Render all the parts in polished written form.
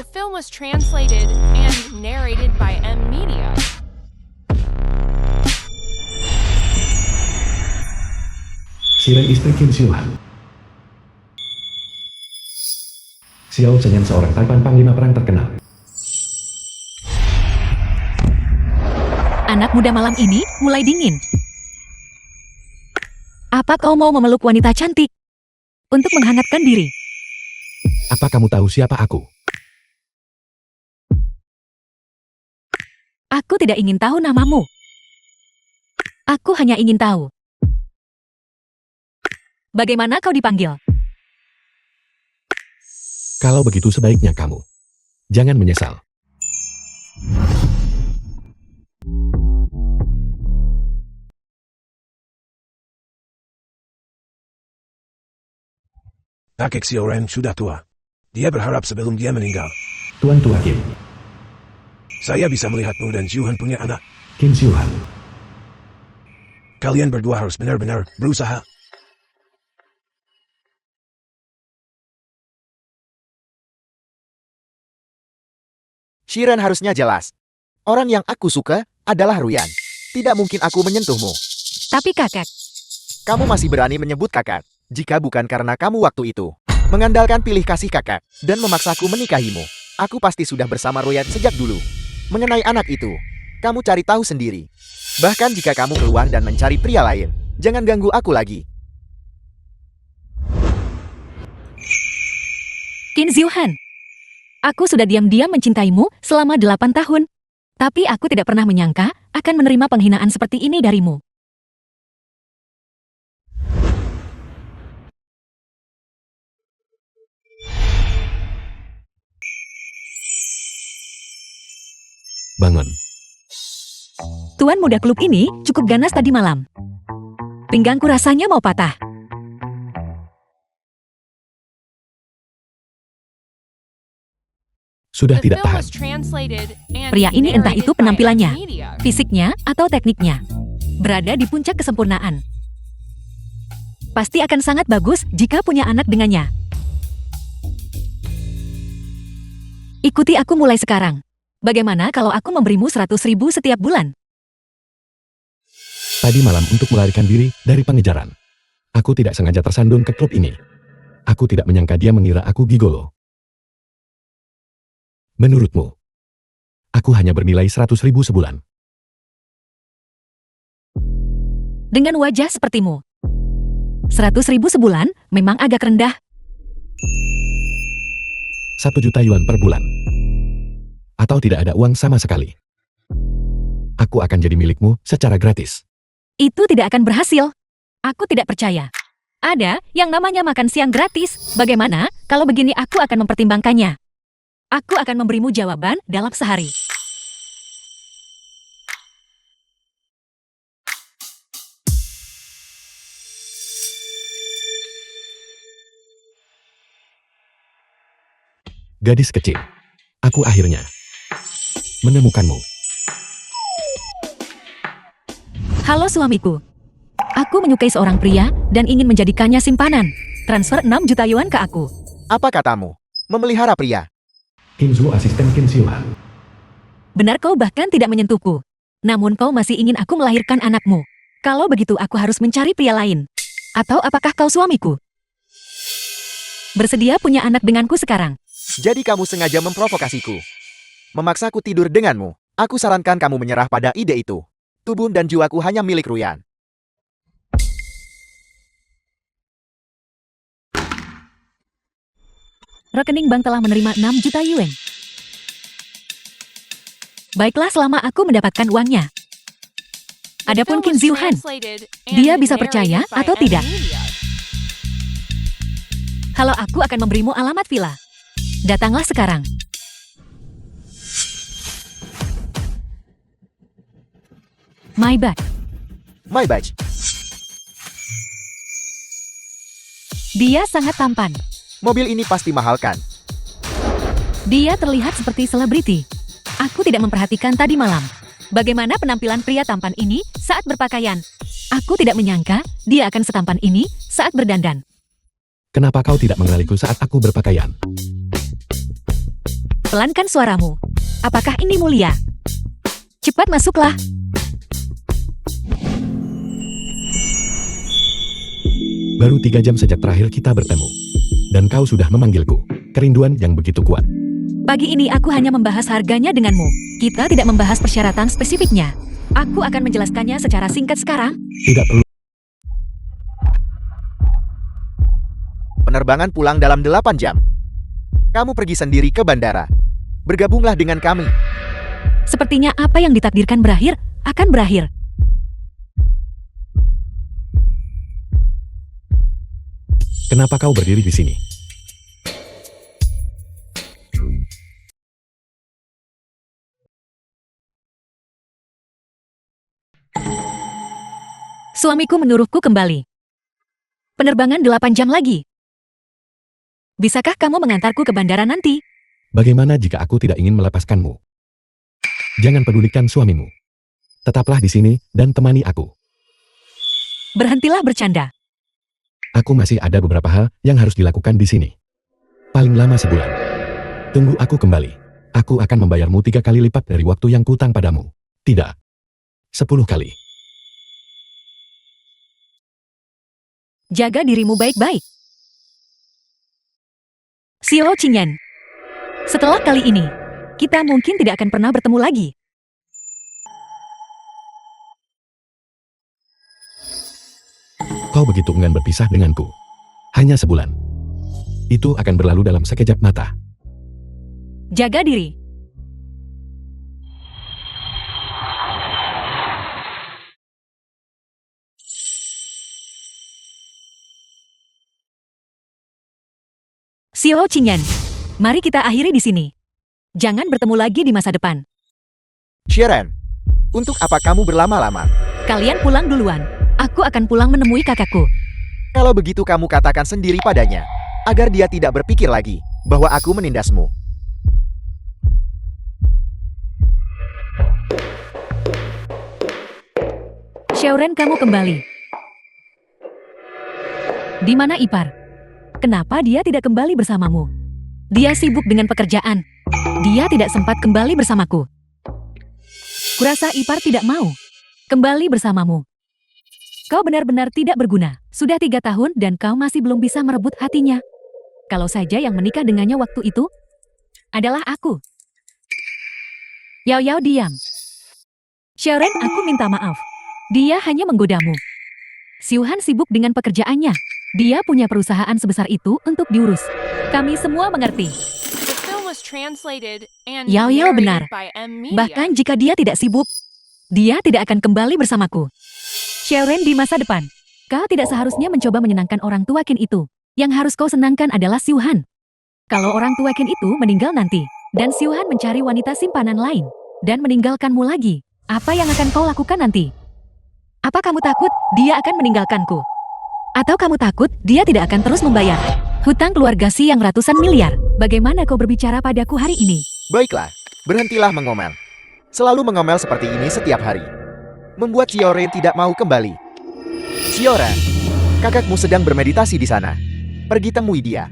The film was translated and narrated by M Media. Shiren istri Kim Soo-han. Xiao Zhenyan seorang taipan panglima perang terkenal. Anak muda malam ini mulai dingin. Apa kau mau memeluk wanita cantik? Untuk menghangatkan diri. Apa kamu tahu siapa aku? Aku tidak ingin tahu namamu. Aku hanya ingin tahu. Bagaimana kau dipanggil? Kalau begitu sebaiknya kamu jangan menyesal. Kakek Xiaoran sudah tua. Dia berharap sebelum dia meninggal, Tuan tua Kim. saya bisa melihatmu dan Xiuhan punya anak. Kim Soo-han. Kalian berdua harus benar-benar berusaha. Shiren harusnya jelas. Orang yang aku suka adalah Ruyan. Tidak mungkin aku menyentuhmu. Tapi kakak, Kamu masih berani menyebut kakak. Jika bukan karena kamu waktu itu mengandalkan pilih kasih kakak dan memaksaku menikahimu, aku pasti sudah bersama Ruyan sejak dulu. Mengenai anak itu, kamu cari tahu sendiri. Bahkan jika kamu keluar dan mencari pria lain, jangan ganggu aku lagi. Kim Soo-han. Aku sudah diam-diam mencintaimu selama 8 tahun. Tapi aku tidak pernah menyangka akan menerima penghinaan seperti ini darimu. Bangun. Tuan muda klub ini cukup ganas tadi malam. Pinggangku rasanya mau patah. Sudah The tidak film tahan. was translated and Pria ini entah narrated itu by penampilannya, M Media. fisiknya, atau tekniknya. Berada di puncak kesempurnaan. Pasti akan sangat bagus jika punya anak dengannya. Ikuti aku mulai sekarang. Bagaimana kalau aku memberimu 100.000 setiap bulan? Tadi malam untuk melarikan diri dari pengejaran. Aku tidak sengaja tersandung ke klub ini. Aku tidak menyangka dia mengira aku gigolo. Menurutmu, aku hanya bernilai 100.000 sebulan. Dengan wajah sepertimu. 100.000 sebulan memang agak rendah. 1 juta yuan per bulan. Atau tidak ada uang sama sekali. Aku akan jadi milikmu secara gratis. Itu tidak akan berhasil. Aku tidak percaya. Ada yang namanya makan siang gratis. Bagaimana kalau begini aku akan mempertimbangkannya? Aku akan memberimu jawaban dalam sehari. Gadis kecil. Aku akhirnya menemukanmu. Halo suamiku. Aku menyukai seorang pria dan ingin menjadikannya simpanan. Transfer 6 juta yuan ke aku. Apa katamu? Memelihara pria. Kim Soo, asisten Kim Soo-han. Benar kau bahkan tidak menyentuhku. Namun kau masih ingin aku melahirkan anakmu. Kalau begitu aku harus mencari pria lain. Atau apakah kau suamiku? Bersedia punya anak denganku sekarang? Jadi kamu sengaja memprovokasiku. Memaksaku tidur denganmu. Aku sarankan kamu menyerah pada ide itu. Tubuh dan jiwaku hanya milik Ruyan. Rekening bank telah menerima 6 juta yuan. Baiklah selama aku mendapatkan uangnya. The Adapun film Kim was Soo-han, translated and dia bisa percaya narrated by atau M tidak? Media. Kalau aku akan memberimu alamat villa. Datanglah sekarang. My bad. My badge. Dia sangat tampan. Mobil ini pasti mahal kan? Dia terlihat seperti selebriti. Aku tidak memperhatikan tadi malam. Bagaimana penampilan pria tampan ini saat berpakaian? Aku tidak menyangka dia akan setampan ini saat berdandan. Kenapa kau tidak mengenaliku saat aku berpakaian? Pelankan suaramu. Apakah ini mulia? Cepat masuklah. Baru 3 jam sejak terakhir kita bertemu. Dan kau sudah memanggilku. Kerinduan yang begitu kuat. Pagi ini aku hanya membahas harganya denganmu. Kita tidak membahas persyaratan spesifiknya. Aku akan menjelaskannya secara singkat sekarang. Tidak perlu. Penerbangan pulang dalam 8 jam. Kamu pergi sendiri ke bandara. Bergabunglah dengan kami. Sepertinya apa yang ditakdirkan berakhir, akan berakhir. Kenapa kau berdiri di sini? Suamiku menyuruhku kembali. Penerbangan 8 jam lagi. Bisakah kamu mengantarku ke bandara nanti? Bagaimana jika aku tidak ingin melepaskanmu? Jangan pedulikan suamimu. Tetaplah di sini dan temani aku. Berhentilah bercanda. Aku masih ada beberapa hal yang harus dilakukan di sini. Paling lama sebulan. Tunggu aku kembali. Aku akan membayarmu 3 kali lipat dari waktu yang kutang padamu. Tidak. 10 kali. Jaga dirimu baik-baik. Xiao Qingyan. Setelah kali ini, kita mungkin tidak akan pernah bertemu lagi. Kau begitu enggan berpisah denganku. Hanya sebulan. Itu akan berlalu dalam sekejap mata. Jaga diri. Xiao Qingyan, mari kita akhiri di sini. Jangan bertemu lagi di masa depan. Sharon, untuk apa kamu berlama-lama? Kalian pulang duluan. Aku akan pulang menemui kakakku. Kalau begitu kamu katakan sendiri padanya, agar dia tidak berpikir lagi bahwa aku menindasmu. Shaoren, kamu kembali. Di mana Ipar? Kenapa dia tidak kembali bersamamu? Dia sibuk dengan pekerjaan. Dia tidak sempat kembali bersamaku. Kurasa Ipar tidak mau kembali bersamamu. Kau benar-benar tidak berguna. Sudah 3 tahun dan kau masih belum bisa merebut hatinya. Kalau saja yang menikah dengannya waktu itu adalah aku. Yao Yao, diam. Shaoren, aku minta maaf. Dia hanya menggodamu. Xiuhan sibuk dengan pekerjaannya. Dia punya perusahaan sebesar itu untuk diurus. Kami semua mengerti. The film was translated and Yao Yao benar. narrated by M Media. Bahkan jika dia tidak sibuk, dia tidak akan kembali bersamaku. Shaoren, di masa depan, kau tidak seharusnya mencoba menyenangkan orang tua Qin itu. Yang harus kau senangkan adalah Xiuhan. Kalau orang tua Qin itu meninggal nanti, dan Xiuhan mencari wanita simpanan lain, dan meninggalkanmu lagi, apa yang akan kau lakukan nanti? Apa kamu takut dia akan meninggalkanku? Atau kamu takut dia tidak akan terus membayar hutang keluarga Si yang ratusan miliar? Bagaimana kau berbicara padaku hari ini? Baiklah, berhentilah mengomel. Selalu mengomel seperti ini setiap hari. Membuat Xiaoren tidak mau kembali. Xiaora, kakakmu sedang bermeditasi di sana. Pergi temui dia.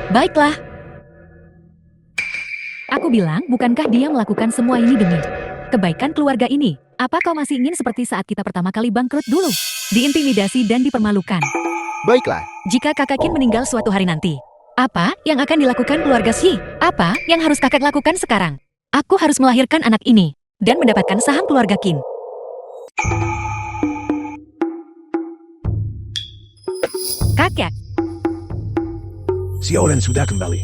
Baiklah. Aku bilang, bukankah dia melakukan semua ini demi kebaikan keluarga ini? Apa kau masih ingin seperti saat kita pertama kali bangkrut dulu? Diintimidasi dan dipermalukan. Baiklah, Jika kakak Qin meninggal suatu hari nanti, apa yang akan dilakukan keluarga Si? Apa yang harus kakak lakukan sekarang? Aku harus melahirkan anak ini dan mendapatkan saham keluarga Qin. Kakek, Xiaoren sudah kembali.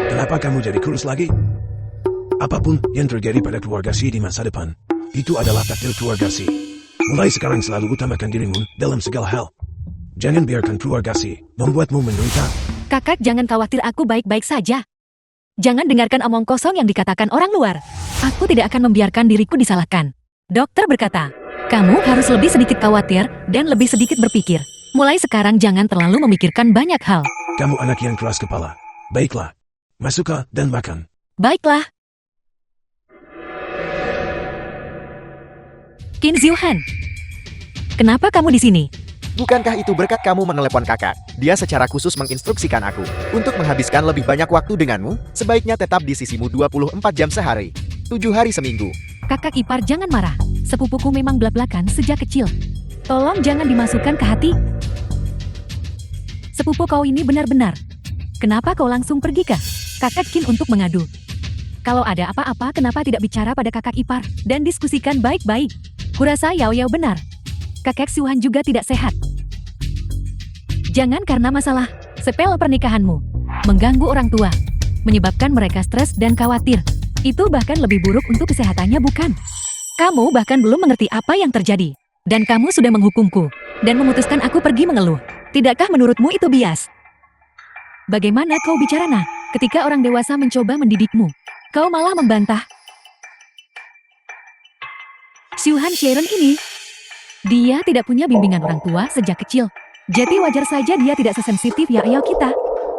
Kenapa kamu jadi kurus lagi? Apapun yang terjadi pada keluarga Si di masa depan, itu adalah takdir keluarga Si. Mulai sekarang selalu utamakan dirimu dalam segala hal. Jangan biarkan keluarga Si membuatmu menderita. kakak jangan khawatir, aku baik-baik saja. Jangan dengarkan omong kosong yang dikatakan orang luar. Aku tidak akan membiarkan diriku disalahkan. Dokter berkata, kamu harus lebih sedikit khawatir dan lebih sedikit berpikir. Mulai sekarang jangan terlalu memikirkan banyak hal. Kamu anak yang keras kepala. Baiklah, masuklah dan makan. Baiklah. Qin Xiuhan, kenapa kamu di sini? Bukankah itu berkat kamu menelepon kakak? Dia secara khusus menginstruksikan aku untuk menghabiskan lebih banyak waktu denganmu, sebaiknya tetap di sisimu 24 jam sehari, 7 hari seminggu. Kakak ipar jangan marah. Sepupuku memang blak-blakan sejak kecil. Tolong jangan dimasukkan ke hati. Sepupu kau ini benar-benar. Kenapa kau langsung pergi ke kakak Kin untuk mengadu? Kalau ada apa-apa kenapa tidak bicara pada kakak ipar dan diskusikan baik-baik? Kurasa Yao Yao benar. Kakek Suhan juga tidak sehat. Jangan karena masalah sepele pernikahanmu mengganggu orang tua, menyebabkan mereka stres dan khawatir. Itu bahkan lebih buruk untuk kesehatannya, bukan? Kamu bahkan belum mengerti apa yang terjadi. Dan kamu sudah menghukumku dan memutuskan aku pergi mengeluh. Tidakkah menurutmu itu bias? Bagaimana kau bicara nah? Ketika orang dewasa mencoba mendidikmu, kau malah membantah. Suhan Sharon ini, dia tidak punya bimbingan orang tua sejak kecil. Jadi wajar saja dia tidak sesensitif Yao Yao kita.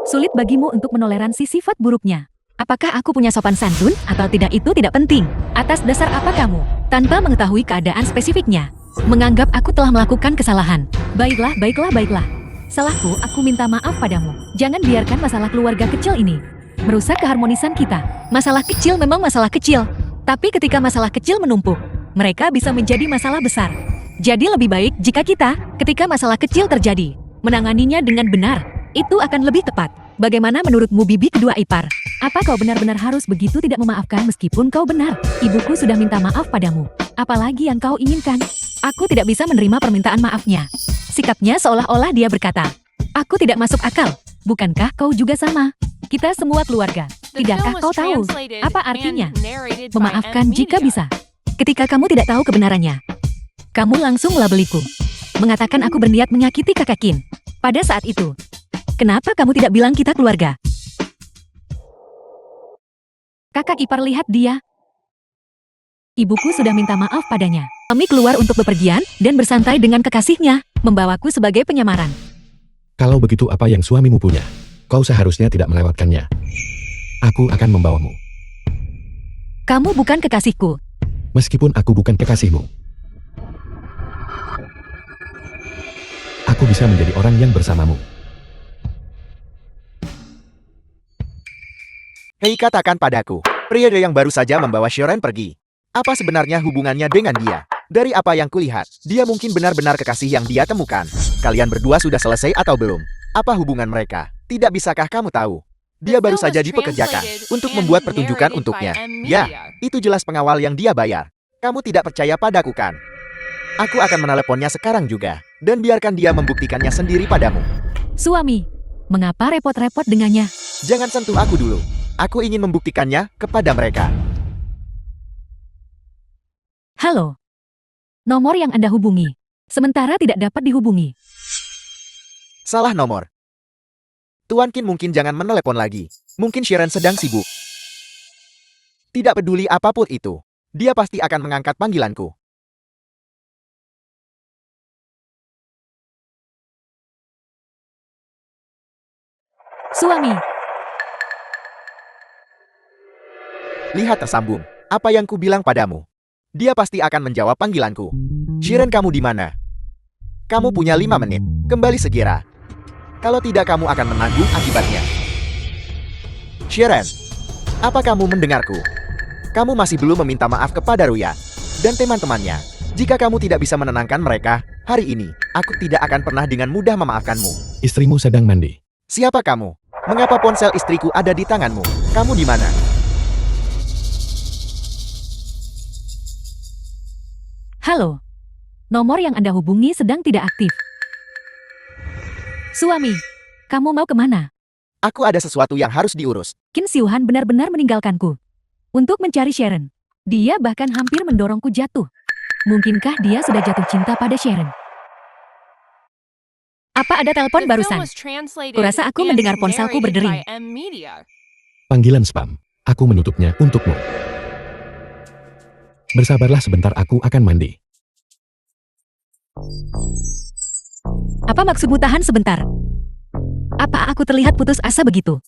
Sulit bagimu untuk menoleransi sifat buruknya. Apakah aku punya sopan santun atau tidak itu tidak penting. Atas dasar apa kamu, tanpa mengetahui keadaan spesifiknya, menganggap aku telah melakukan kesalahan? Baiklah, baiklah, baiklah. Salahku, aku minta maaf padamu. Jangan biarkan masalah keluarga kecil ini merusak keharmonisan kita. Masalah kecil memang masalah kecil. Tapi ketika masalah kecil menumpuk, mereka bisa menjadi masalah besar. Jadi lebih baik jika kita, ketika masalah kecil terjadi, menanganinya dengan benar. Itu akan lebih tepat. Bagaimana menurutmu bibi kedua ipar? Apa kau benar-benar harus begitu tidak memaafkan meskipun kau benar? Ibuku sudah minta maaf padamu. Apalagi yang kau inginkan? Aku tidak bisa menerima permintaan maafnya. Sikapnya seolah-olah dia berkata, aku tidak masuk akal. Bukankah kau juga sama? Kita semua keluarga. Tidakkah kau tahu apa artinya memaafkan jika bisa? Ketika kamu tidak tahu kebenarannya, kamu langsung melabeliku, mengatakan aku berniat menyakiti kakak Kin. Pada saat itu, kenapa kamu tidak bilang kita keluarga? Kakak ipar lihat dia. Ibuku sudah minta maaf padanya. Kami keluar untuk bepergian dan bersantai dengan kekasihnya, membawaku sebagai penyamaran. Kalau begitu apa yang suamimu punya? Kau seharusnya tidak melewatkannya. Aku akan membawamu. Kamu bukan kekasihku. Meskipun aku bukan kekasihmu, aku bisa menjadi orang yang bersamamu. Hei, katakan padaku, pria yang baru saja membawa Sharon pergi. Apa sebenarnya hubungannya dengan dia? Dari apa yang kulihat, dia mungkin benar-benar kekasih yang dia temukan. Kalian berdua sudah selesai atau belum? Apa hubungan mereka? Tidak bisakah kamu tahu? Dia baru saja dipekerjakan untuk membuat pertunjukan untuknya. Ya, itu jelas pengawal yang dia bayar. Kamu tidak percaya padaku kan? Aku akan meneleponnya sekarang juga. Dan biarkan dia membuktikannya sendiri padamu. Suami, mengapa repot-repot dengannya? Jangan sentuh aku dulu. Aku ingin membuktikannya kepada mereka. Halo. Nomor yang Anda hubungi sementara tidak dapat dihubungi. Salah nomor. Tuan Kin mungkin jangan menelepon lagi. Mungkin Sharon sedang sibuk. Tidak peduli apapun itu. Dia pasti akan mengangkat panggilanku. Suami. Lihat tersambung. Apa yang ku bilang padamu? Dia pasti akan menjawab panggilanku. Sharon, kamu di mana? Kamu punya 5 menit. Kembali segera. Kalau tidak, kamu akan menanggung akibatnya. Sharon, apa kamu mendengarku? Kamu masih belum meminta maaf kepada Ruya dan teman-temannya. Jika kamu tidak bisa menenangkan mereka, hari ini, aku tidak akan pernah dengan mudah memaafkanmu. Istrimu sedang mandi. Siapa kamu? Mengapa ponsel istriku ada di tanganmu? Kamu di mana? Halo. Nomor yang Anda hubungi sedang tidak aktif. Suami, kamu mau kemana? Aku ada sesuatu yang harus diurus. Qin Xiuhan benar-benar meninggalkanku untuk mencari Sharon. Dia bahkan hampir mendorongku jatuh. Mungkinkah dia sudah jatuh cinta pada Sharon? Apa ada telepon barusan? Kurasa aku mendengar ponselku berdering. Panggilan spam. Aku menutupnya untukmu. Bersabarlah sebentar, aku akan mandi. Apa maksudmu tahan sebentar? Apa aku terlihat putus asa begitu?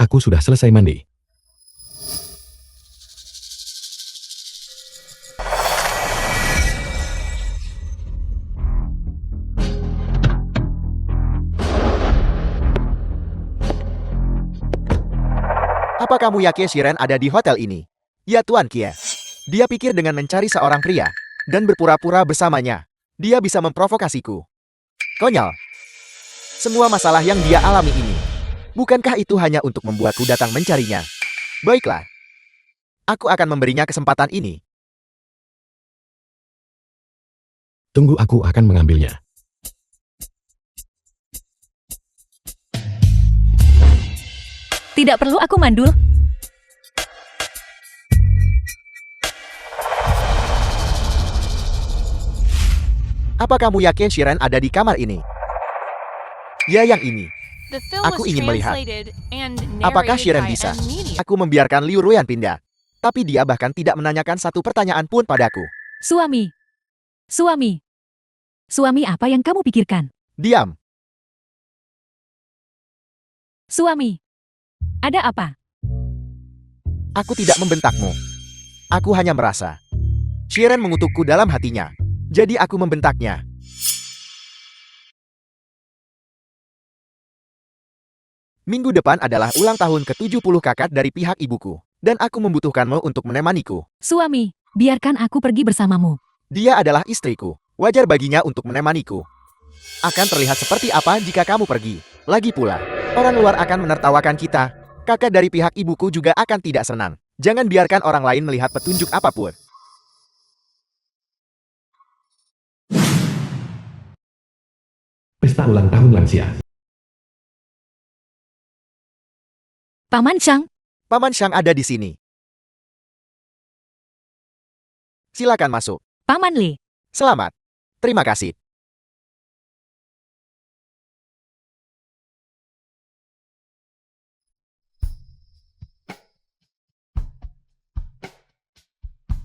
Aku sudah selesai mandi. Apa kamu yakin Shiren ada di hotel ini? Ya Tuan Kie. Dia pikir dengan mencari seorang pria dan berpura-pura bersamanya, dia bisa memprovokasiku. Konyol. Semua masalah yang dia alami ini, bukankah itu hanya untuk membuatku datang mencarinya? Baiklah. Aku akan memberinya kesempatan ini. Tunggu, aku akan mengambilnya. Tidak perlu aku mandul. Apa kamu yakin Shiren ada di kamar ini? Ya, yang ini. The film Aku was ingin melihat. translated and Apakah narrated Shiren by bisa? M Media. Aku membiarkan Liu Ruyan pindah. Tapi dia bahkan tidak menanyakan satu pertanyaan pun padaku. Suami. Suami. Suami apa yang kamu pikirkan? Diam. Suami. Ada apa? Aku tidak membentakmu. Aku hanya merasa. Shiren mengutukku dalam hatinya. Jadi aku membentaknya. Minggu depan adalah ulang tahun ke-70 kakak dari pihak ibuku. Dan aku membutuhkanmu untuk menemaniku. Suami, biarkan aku pergi bersamamu. Dia adalah istriku. Wajar baginya untuk menemaniku. Akan terlihat seperti apa jika kamu pergi. Lagi pula, orang luar akan menertawakan kita. Kakak dari pihak ibuku juga akan tidak senang. Jangan biarkan orang lain melihat petunjuk apapun. Pesta ulang tahun lansia. Paman Shang, Paman Shang ada di sini. Silakan masuk. Paman Li. Selamat. Terima kasih.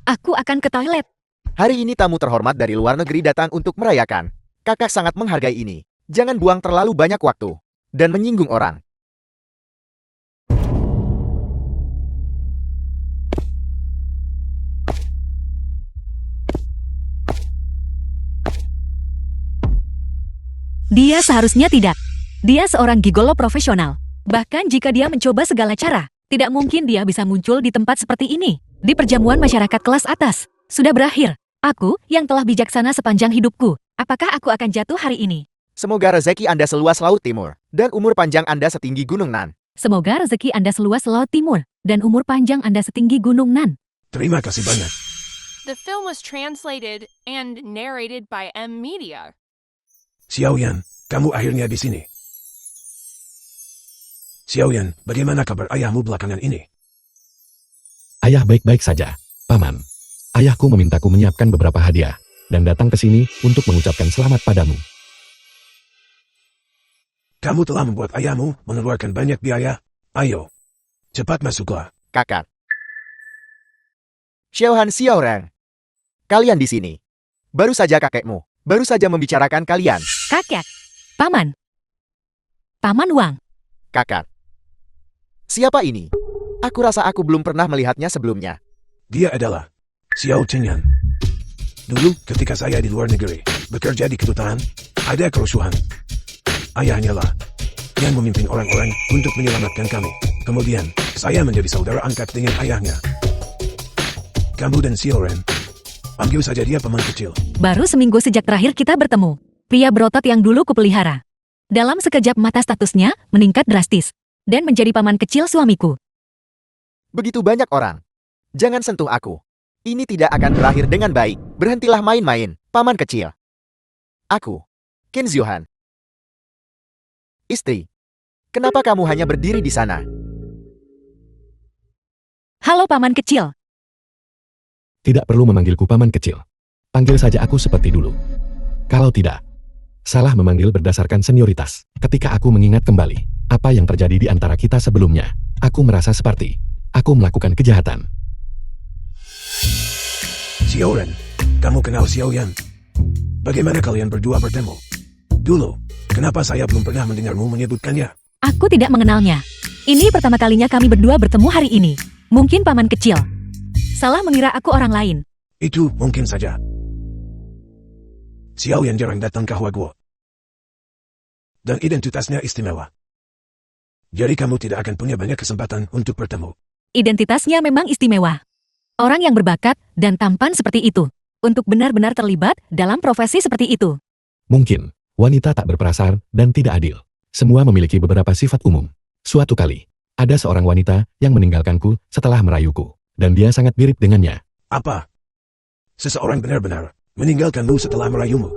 Aku akan ke toilet. Hari ini tamu terhormat dari luar negeri datang untuk merayakan. Kakak sangat menghargai ini. Jangan buang terlalu banyak waktu. Dan menyinggung orang. Dia seharusnya tidak. Dia seorang gigolo profesional. Bahkan jika dia mencoba segala cara, tidak mungkin dia bisa muncul di tempat seperti ini. Di perjamuan masyarakat kelas atas. Sudah berakhir. Aku, yang telah bijaksana sepanjang hidupku. Apakah aku akan jatuh hari ini? Semoga rezeki Anda seluas Laut Timur. Dan umur panjang Anda setinggi Gunung Nan. Semoga rezeki Anda seluas Laut Timur, dan umur panjang Anda setinggi Gunung Nan. Terima kasih banyak. The film was translated and narrated by M Media. Xiaoyan, kamu akhirnya di sini. Xiaoyan, bagaimana kabar ayahmu belakangan ini? Ayah baik-baik saja, Paman. Ayahku memintaku menyiapkan beberapa hadiah, dan datang ke sini untuk mengucapkan selamat padamu. Kamu telah membuat ayahmu mengeluarkan banyak biaya. Ayo, cepat masuklah. Kakak. Xiaohan Xiaorang. Kalian di sini. Baru saja kakekmu. Baru saja membicarakan kalian. Kakek. Paman. Paman Wang. Kakak. Siapa ini? Aku rasa aku belum pernah melihatnya sebelumnya. Dia adalah Xiao Chenyan. Dulu, ketika saya di luar negeri, bekerja di kedutaan, ada kerusuhan. Ayahnya lah yang memimpin orang-orang untuk menyelamatkan kami. Kemudian, saya menjadi saudara angkat dengan ayahnya. Kamu dan Xiaoran, panggil saja dia paman kecil. Baru seminggu sejak terakhir kita bertemu. Pria berotot yang dulu kupelihara. Dalam sekejap mata statusnya meningkat drastis. Dan menjadi paman kecil suamiku. Begitu banyak orang. Jangan sentuh aku. Ini tidak akan berakhir dengan baik. Berhentilah main-main, paman kecil. Aku, Qin Zhuhan. Istri, kenapa kamu hanya berdiri di sana? Halo paman kecil. Tidak perlu memanggilku Paman kecil. Panggil saja aku seperti dulu. Kalau tidak, salah memanggil berdasarkan senioritas. Ketika aku mengingat kembali apa yang terjadi di antara kita sebelumnya, aku merasa seperti aku melakukan kejahatan. Xiaoran, kamu kenal Xiaoyan? Bagaimana kalian berdua bertemu? Dulu, kenapa saya belum pernah mendengarmu menyebutkannya? Aku tidak mengenalnya. Ini pertama kalinya kami berdua bertemu hari ini. Mungkin paman kecil salah mengira aku orang lain. Itu mungkin saja. Xiao Yan jarang datang ke Huaguo. Dan identitasnya istimewa. Jadi kamu tidak akan punya banyak kesempatan untuk bertemu. Identitasnya memang istimewa. Orang yang berbakat dan tampan seperti itu, untuk benar-benar terlibat dalam profesi seperti itu. Mungkin, wanita tak berperasaan dan tidak adil. Semua memiliki beberapa sifat umum. Suatu kali, ada seorang wanita yang meninggalkanku setelah merayuku. Dan dia sangat mirip dengannya. Apa? Seseorang benar-benar meninggalkanmu setelah merayumu.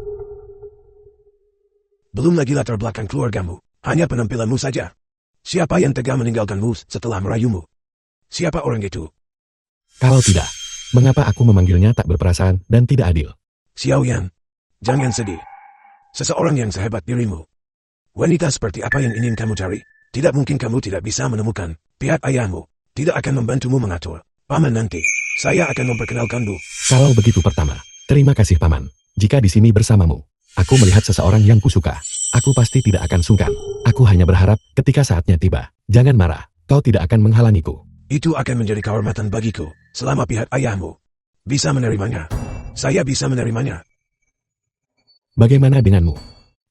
Belum lagi latar belakang keluargamu, hanya penampilanmu saja. Siapa yang tega meninggalkanmu setelah merayumu? Siapa orang itu? Kalau tidak, mengapa aku memanggilnya tak berperasaan dan tidak adil? Xiao Yan, jangan sedih. Seseorang yang sehebat dirimu. Wanita seperti apa yang ingin kamu cari? Tidak mungkin kamu tidak bisa menemukan. Pihak ayahmu tidak akan membantumu mengatur. Paman nanti, saya akan memperkenalkanmu. Kalau begitu pertama, terima kasih paman. Jika di sini bersamamu, aku melihat seseorang yang kusuka. Aku pasti tidak akan sungkan. Aku hanya berharap ketika saatnya tiba. Jangan marah, kau tidak akan menghalangiku. Itu akan menjadi kehormatan bagiku, selama pihak ayahmu bisa menerimanya. Saya bisa menerimanya. Bagaimana denganmu?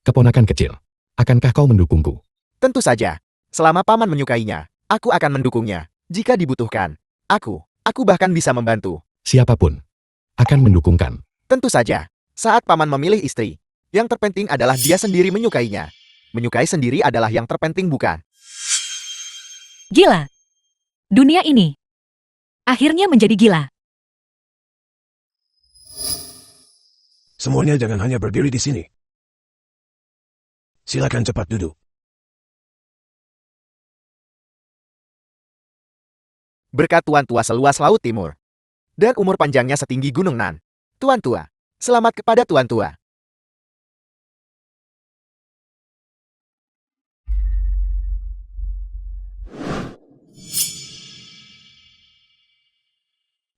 Keponakan kecil, akankah kau mendukungku? Tentu saja. Selama paman menyukainya, aku akan mendukungnya. Jika dibutuhkan, aku bahkan bisa membantu. Siapapun akan mendukungkan. Tentu saja. Saat paman memilih istri, yang terpenting adalah dia sendiri menyukainya. Menyukai sendiri adalah yang terpenting, bukan? Gila. Dunia ini akhirnya menjadi gila. Semuanya jangan hanya berdiri di sini. Silakan cepat duduk. Berkat Tuan Tua seluas Laut Timur. Dan umur panjangnya setinggi Gunung Nan. Tuan Tua, selamat kepada Tuan Tua.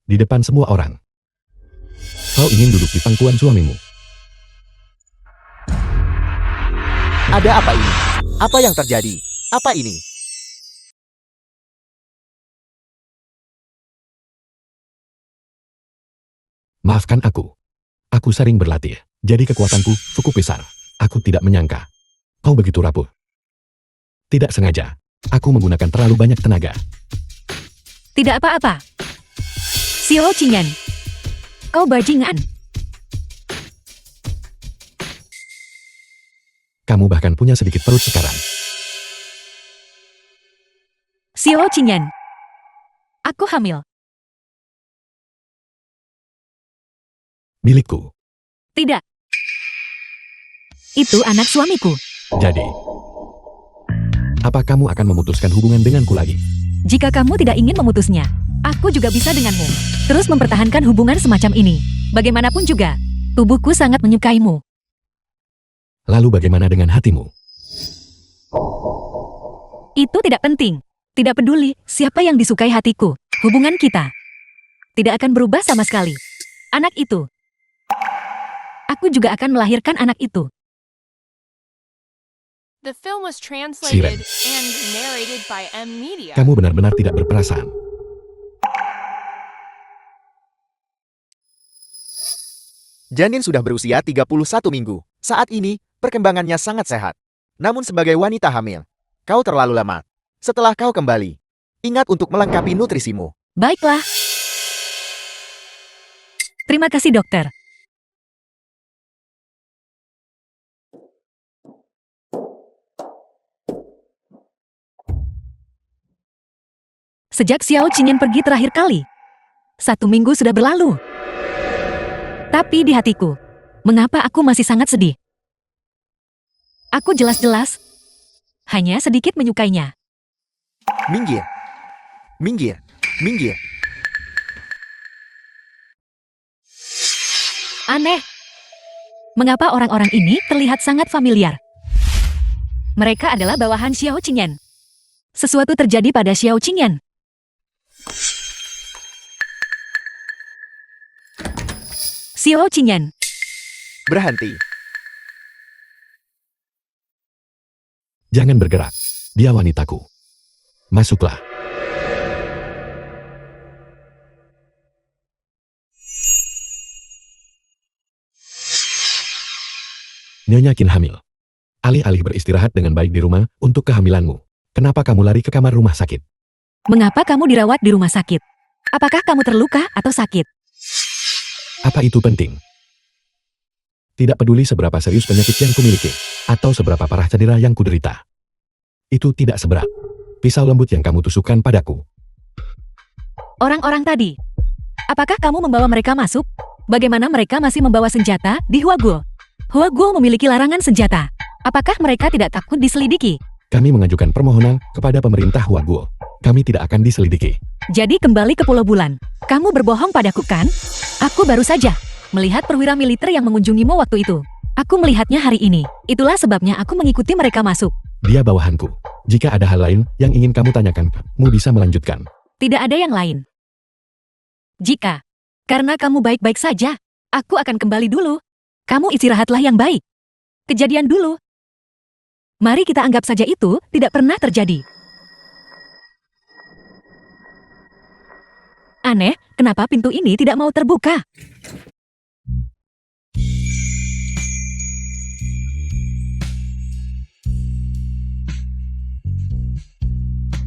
Di depan semua orang. Kau ingin duduk di pangkuan suamimu. Ada apa ini? Apa yang terjadi? Apa ini? Maafkan aku. Aku sering berlatih, jadi kekuatanku cukup besar. Aku tidak menyangka. Kau begitu rapuh. Tidak sengaja. Aku menggunakan terlalu banyak tenaga. Tidak apa-apa. Xiao Qingyan, kau bajingan. Kamu bahkan punya sedikit perut sekarang. Xiao Qingyan, aku hamil. Milikku. Tidak. Itu anak suamiku. Jadi, apa kamu akan memutuskan hubungan denganku lagi? Jika kamu tidak ingin memutusnya, aku juga bisa denganmu. Terus mempertahankan hubungan semacam ini. Bagaimanapun juga, tubuhku sangat menyukaimu. Lalu bagaimana dengan hatimu? Itu tidak penting. Tidak peduli siapa yang disukai hatiku. Hubungan kita tidak akan berubah sama sekali. Anak itu. Aku juga akan melahirkan anak itu. The film was translated and narrated by M Media. Kamu benar-benar tidak berperasaan. Janin sudah berusia 31 minggu. Saat ini, perkembangannya sangat sehat. Namun sebagai wanita hamil, kau terlalu lama. Setelah kau kembali, ingat untuk melengkapi nutrisimu. Baiklah. Terima kasih, dokter. Sejak Xiao Qingyan pergi terakhir kali, 1 minggu sudah berlalu. Tapi di hatiku, mengapa aku masih sangat sedih? Aku jelas-jelas hanya sedikit menyukainya. Minggir. Minggir. Minggir. Aneh. Mengapa orang-orang ini terlihat sangat familiar? Mereka adalah bawahan Xiao Qingyan. Sesuatu terjadi pada Xiao Qingyan. Xiao Qingyan. Berhenti. Jangan bergerak. Dia wanitaku. Masuklah. Nyonya Qin hamil. Alih-alih beristirahat dengan baik di rumah untuk kehamilanmu, kenapa kamu lari ke kamar rumah sakit? Mengapa kamu dirawat di rumah sakit? Apakah kamu terluka atau sakit? Apa itu penting? Tidak peduli seberapa serius penyakit yang kumiliki, atau seberapa parah cedera yang kuderita. Itu tidak seberat pisau lembut yang kamu tusukkan padaku. Orang-orang tadi, apakah kamu membawa mereka masuk? Bagaimana mereka masih membawa senjata di Huaguo? Huaguo memiliki larangan senjata. Apakah mereka tidak takut diselidiki? Kami mengajukan permohonan kepada pemerintah Huaguo. Kami tidak akan diselidiki. Jadi kembali ke Pulau Bulan. Kamu berbohong padaku kan? Aku baru saja melihat perwira militer yang mengunjungimu waktu itu. Aku melihatnya hari ini. Itulah sebabnya aku mengikuti mereka masuk. Dia bawahanku. Jika ada hal lain yang ingin kamu tanyakan, kamu bisa melanjutkan. Tidak ada yang lain. Karena kamu baik-baik saja, aku akan kembali dulu. Kamu istirahatlah yang baik. Kejadian dulu. Mari kita anggap saja itu tidak pernah terjadi. Aneh, kenapa pintu ini tidak mau terbuka?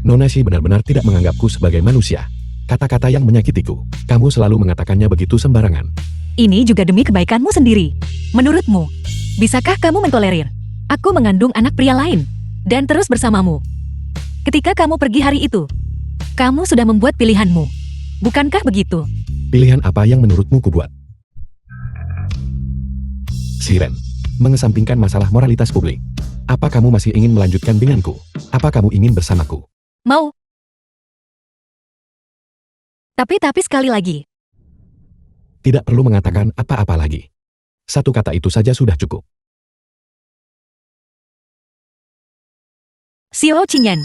Nona Shi benar-benar tidak menganggapku sebagai manusia. Kata-kata yang menyakitiku. Kamu selalu mengatakannya begitu sembarangan. Ini juga demi kebaikanmu sendiri. Menurutmu, bisakah kamu mentolerir aku mengandung anak pria lain dan terus bersamamu? Ketika kamu pergi hari itu, kamu sudah membuat pilihanmu. Bukankah begitu? Pilihan apa yang menurutmu kubuat? Siren, mengesampingkan masalah moralitas publik. Apa kamu masih ingin melanjutkan denganku? Apa kamu ingin bersamaku? Mau. Tapi sekali lagi. Tidak perlu mengatakan apa-apa lagi. Satu kata itu saja sudah cukup. Xiao Qingyan.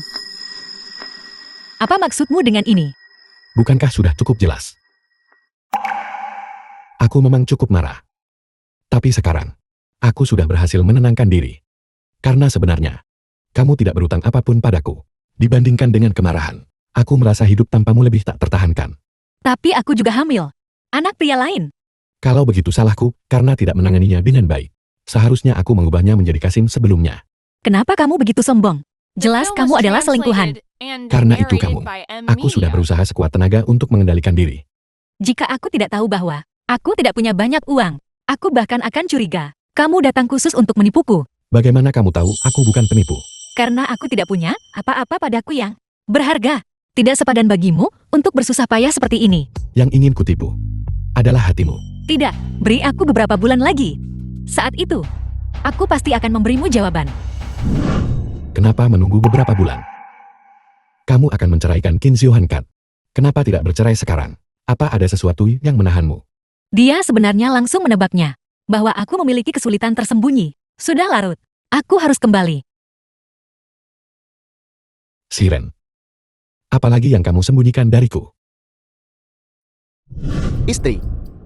Apa maksudmu dengan ini? Bukankah sudah cukup jelas? Aku memang cukup marah. Tapi sekarang, aku sudah berhasil menenangkan diri. Karena sebenarnya, kamu tidak berutang apapun padaku. Dibandingkan dengan kemarahan, aku merasa hidup tanpamu lebih tak tertahankan. Tapi aku juga hamil. Anak pria lain. Kalau begitu salahku, karena tidak menanganinya dengan baik. Seharusnya aku mengubahnya menjadi Kasim sebelumnya. Kenapa kamu begitu sombong? Jelas The film kamu was adalah selingkuhan. translated and Karena itu narrated kamu. by M. Aku sudah Mia. berusaha sekuat tenaga untuk mengendalikan diri. Jika aku tidak tahu bahwa aku tidak punya banyak uang, aku bahkan akan curiga. Kamu datang khusus untuk menipuku. Bagaimana kamu tahu aku bukan penipu? Karena aku tidak punya apa-apa padaku yang berharga. Tidak sepadan bagimu untuk bersusah payah seperti ini. Yang ingin kutipu adalah hatimu. Tidak, beri aku beberapa bulan lagi. Saat itu, aku pasti akan memberimu jawaban. Kenapa menunggu beberapa bulan? Kamu akan menceraikan Qin Xiuhan Kat. Kenapa tidak bercerai sekarang? Apa ada sesuatu yang menahanmu? Dia sebenarnya langsung menebaknya, bahwa aku memiliki kesulitan tersembunyi. Sudah larut. Aku harus kembali. Siren. Apalagi yang kamu sembunyikan dariku? Istri,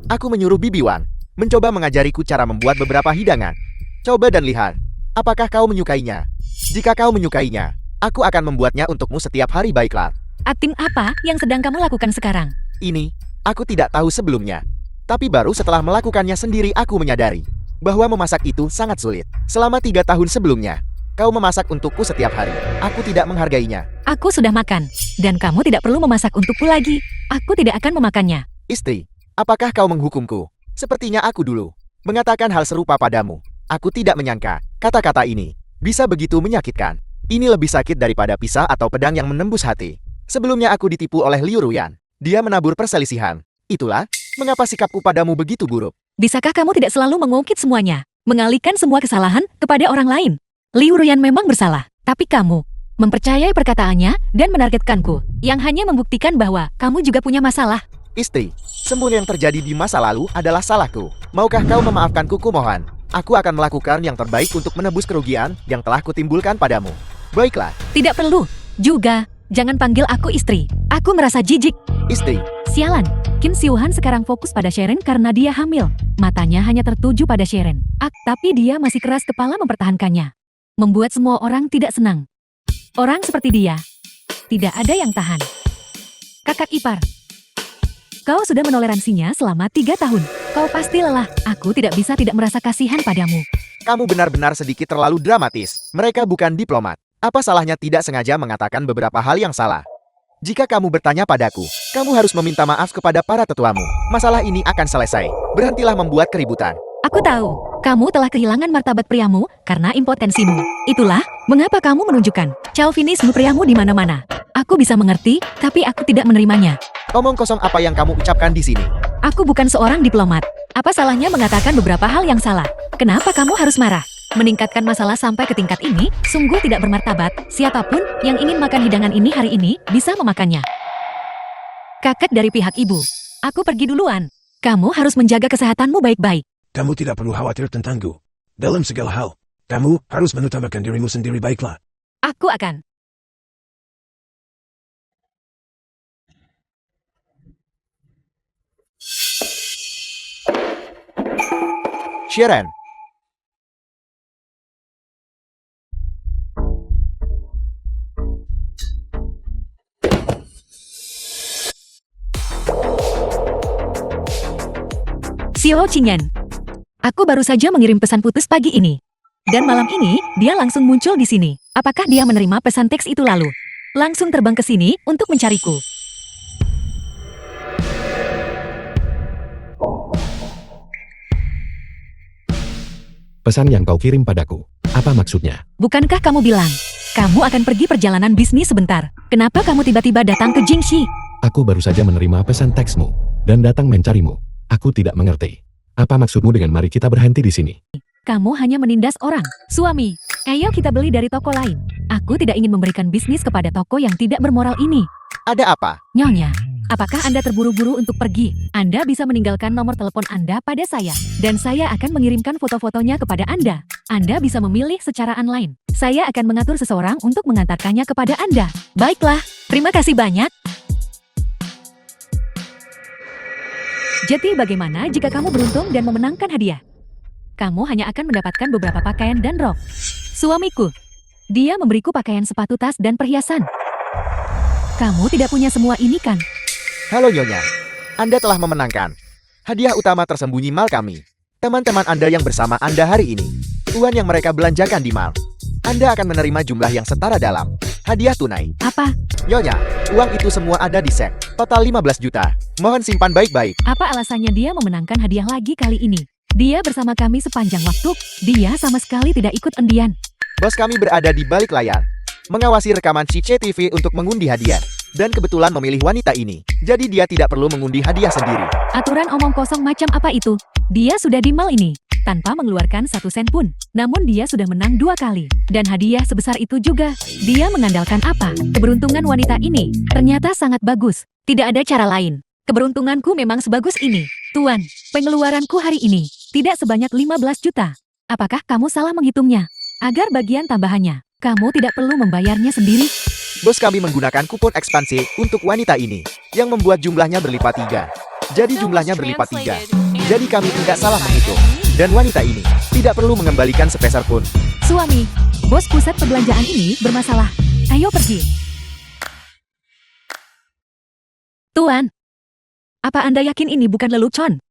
aku menyuruh Bibi Wan mencoba mengajariku cara membuat beberapa hidangan. Coba dan lihat, apakah kau menyukainya? Jika kau menyukainya, aku akan membuatnya untukmu setiap hari, baiklah. Akting apa yang sedang kamu lakukan sekarang? Ini, aku tidak tahu sebelumnya. Tapi baru setelah melakukannya sendiri aku menyadari bahwa memasak itu sangat sulit. Selama 3 tahun sebelumnya, kau memasak untukku setiap hari. Aku tidak menghargainya. Aku sudah makan, dan kamu tidak perlu memasak untukku lagi. Aku tidak akan memakannya. Istri, apakah kau menghukumku? Sepertinya aku dulu mengatakan hal serupa padamu. Aku tidak menyangka kata-kata ini bisa begitu menyakitkan. Ini lebih sakit daripada pisah atau pedang yang menembus hati. Sebelumnya aku ditipu oleh Liu Ruyan. Dia menabur perselisihan. Itulah mengapa sikapku padamu begitu buruk. Bisakah kamu tidak selalu mengungkit semuanya, mengalihkan semua kesalahan kepada orang lain? Liu Ruyan memang bersalah, tapi kamu mempercayai perkataannya dan menargetkanku, yang hanya membuktikan bahwa kamu juga punya masalah. Istri, semua yang terjadi di masa lalu adalah salahku. Maukah kau memaafkanku, kumohon? Aku akan melakukan yang terbaik untuk menebus kerugian yang telah kutimbulkan padamu. Baiklah, Tidak perlu. Juga, jangan panggil aku istri. Aku merasa jijik. istri. Sialan, Qin Xiuhan sekarang fokus pada Sharon karena dia hamil. Matanya hanya tertuju pada Sharon. Tapi dia masih keras kepala mempertahankannya. Membuat semua orang tidak senang. Orang seperti dia Tidak ada yang tahan. Kakak ipar. Kau sudah menoleransinya selama 3 tahun. Kau pasti lelah. Aku tidak bisa tidak merasa kasihan padamu. Kamu benar-benar sedikit terlalu dramatis. Mereka bukan diplomat. Apa salahnya tidak sengaja mengatakan beberapa hal yang salah? Jika kamu bertanya padaku, kamu harus meminta maaf kepada para tetuamu. Masalah ini akan selesai. Berhentilah membuat keributan. Aku tahu, kamu telah kehilangan martabat priamu karena impotensimu. Itulah mengapa kamu menunjukkan chauvinisme priamu di mana-mana. Aku bisa mengerti, tapi aku tidak menerimanya. Omong kosong apa yang kamu ucapkan di sini? Aku bukan seorang diplomat. Apa salahnya mengatakan beberapa hal yang salah? Kenapa kamu harus marah? Meningkatkan masalah sampai ke tingkat ini sungguh tidak bermartabat. Siapapun yang ingin makan hidangan ini hari ini bisa memakannya. Kakak dari pihak ibu. Aku pergi duluan. Kamu harus menjaga kesehatanmu baik-baik. Kamu tidak perlu khawatir tentangku. Dalam segala hal, kamu harus mengutamakan dirimu sendiri baiklah. Aku akan. Sharon. Xiao Qingyan. Aku baru saja mengirim pesan putus pagi ini. Dan malam ini, dia langsung muncul di sini. Apakah dia menerima pesan teks itu lalu? Langsung terbang ke sini untuk mencariku. Pesan yang kau kirim padaku. Apa maksudnya? Bukankah kamu bilang, kamu akan pergi perjalanan bisnis sebentar? Kenapa kamu tiba-tiba datang ke Jingxi? Aku baru saja menerima pesan teksmu dan datang mencarimu. Aku tidak mengerti. Apa maksudmu dengan mari kita berhenti di sini? Kamu hanya menindas orang. Suami, ayo kita beli dari toko lain. Aku tidak ingin memberikan bisnis kepada toko yang tidak bermoral ini. Ada apa? Nyonya, apakah Anda terburu-buru untuk pergi? Anda bisa meninggalkan nomor telepon Anda pada saya. Dan saya akan mengirimkan foto-fotonya kepada Anda. Anda bisa memilih secara online. Saya akan mengatur seseorang untuk mengantarkannya kepada Anda. Baiklah, terima kasih banyak. Jadi bagaimana jika kamu beruntung dan memenangkan hadiah? Kamu hanya akan mendapatkan beberapa pakaian dan rok. Suamiku, dia memberiku pakaian, sepatu, tas, dan perhiasan. Kamu tidak punya semua ini kan? Halo Nyonya, Anda telah memenangkan. Hadiah utama tersembunyi mal kami. Teman-teman Anda yang bersama Anda hari ini. Uang yang mereka belanjakan di mal. Anda akan menerima jumlah yang setara dalam hadiah tunai. Apa? Nyonya, uang itu semua ada di sek. Total 15 juta. Mohon simpan baik-baik. Apa alasannya dia memenangkan hadiah lagi kali ini? Dia bersama kami sepanjang waktu. Dia sama sekali tidak ikut undian. Bos kami berada di balik layar, mengawasi rekaman CCTV untuk mengundi hadiah. Dan kebetulan memilih wanita ini. Jadi dia tidak perlu mengundi hadiah sendiri. Aturan omong kosong macam apa itu? Dia sudah di mal ini, tanpa mengeluarkan 1 sen pun. Namun dia sudah menang 2 kali. Dan hadiah sebesar itu juga. Dia mengandalkan apa? Keberuntungan wanita ini ternyata sangat bagus. Tidak ada cara lain. Keberuntunganku memang sebagus ini. Tuan, pengeluaranku hari ini tidak sebanyak 15 juta. Apakah kamu salah menghitungnya? Agar bagian tambahannya, kamu tidak perlu membayarnya sendiri. Bos kami menggunakan kupon ekspansi untuk wanita ini, yang membuat jumlahnya berlipat 3. Jadi jumlahnya berlipat 3. Jadi kami tidak salah menghitung. Dan wanita ini tidak perlu mengembalikan sepeser pun. Suami, bos pusat perbelanjaan ini bermasalah. Ayo pergi. Tuan, apa Anda yakin ini bukan lelucon?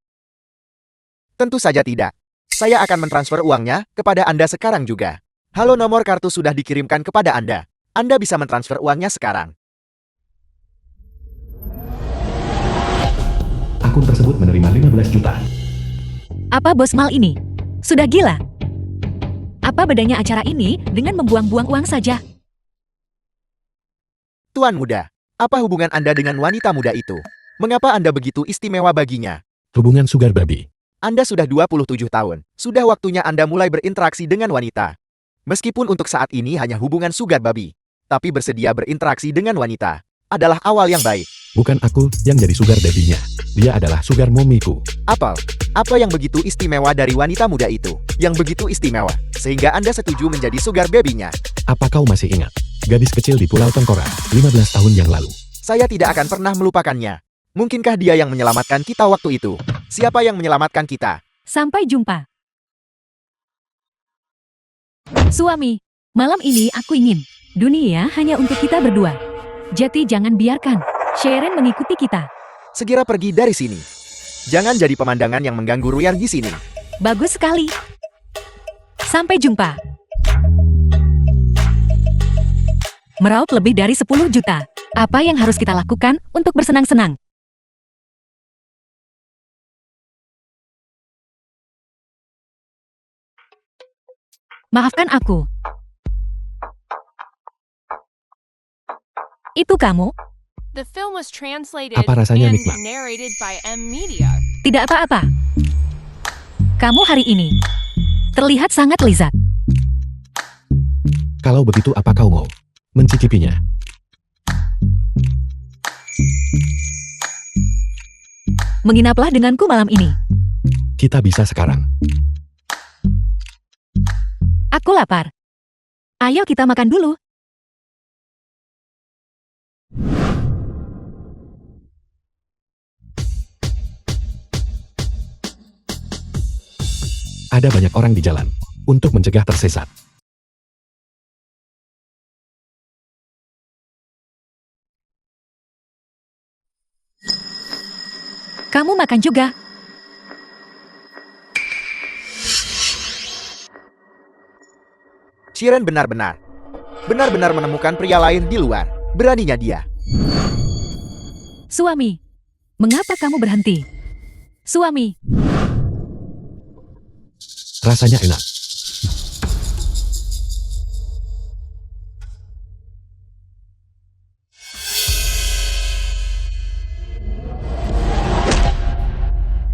Tentu saja tidak. Saya akan mentransfer uangnya kepada Anda sekarang juga. Halo, nomor kartu sudah dikirimkan kepada Anda. Anda bisa mentransfer uangnya sekarang. Akun tersebut menerima 15 juta. Apa bos mal ini? Sudah gila? Apa bedanya acara ini dengan membuang-buang uang saja? Tuan muda, apa hubungan Anda dengan wanita muda itu? Mengapa Anda begitu istimewa baginya? Hubungan sugar baby. Anda sudah 27 tahun. Sudah waktunya Anda mulai berinteraksi dengan wanita. Meskipun untuk saat ini hanya hubungan sugar baby, tapi bersedia berinteraksi dengan wanita adalah awal yang baik. Bukan aku yang jadi sugar daddy-nya. Dia adalah sugar momiku. Apa yang begitu istimewa dari wanita muda itu? Yang begitu istimewa, sehingga Anda setuju menjadi sugar baby-nya? Apa kau masih ingat? Gadis kecil di Pulau Tengkorak, 15 tahun yang lalu. Saya tidak akan pernah melupakannya. Mungkinkah dia yang menyelamatkan kita waktu itu? Siapa yang menyelamatkan kita? Sampai jumpa. Suami, malam ini aku ingin dunia hanya untuk kita berdua. Jadi jangan biarkan Sharon mengikuti kita. Segera pergi dari sini. Jangan jadi pemandangan yang mengganggu Ruyan di sini. Bagus sekali. Sampai jumpa. Meraup lebih dari 10 juta. Apa yang harus kita lakukan untuk bersenang-senang? Maafkan aku. Itu kamu? The film was translated Apa rasanya and nikmat? narrated by M Media. Tidak apa-apa. Kamu hari ini terlihat sangat lezat. Kalau begitu apa kau mau mencicipinya? Menginaplah denganku malam ini. Kita bisa sekarang. Aku lapar. Ayo kita makan dulu. Ada banyak orang di jalan. Untuk mencegah tersesat. Kamu makan juga. Sharon benar-benar menemukan pria lain di luar. Beraninya dia. Suami, mengapa kamu berhenti? Suami, Rasanya enak.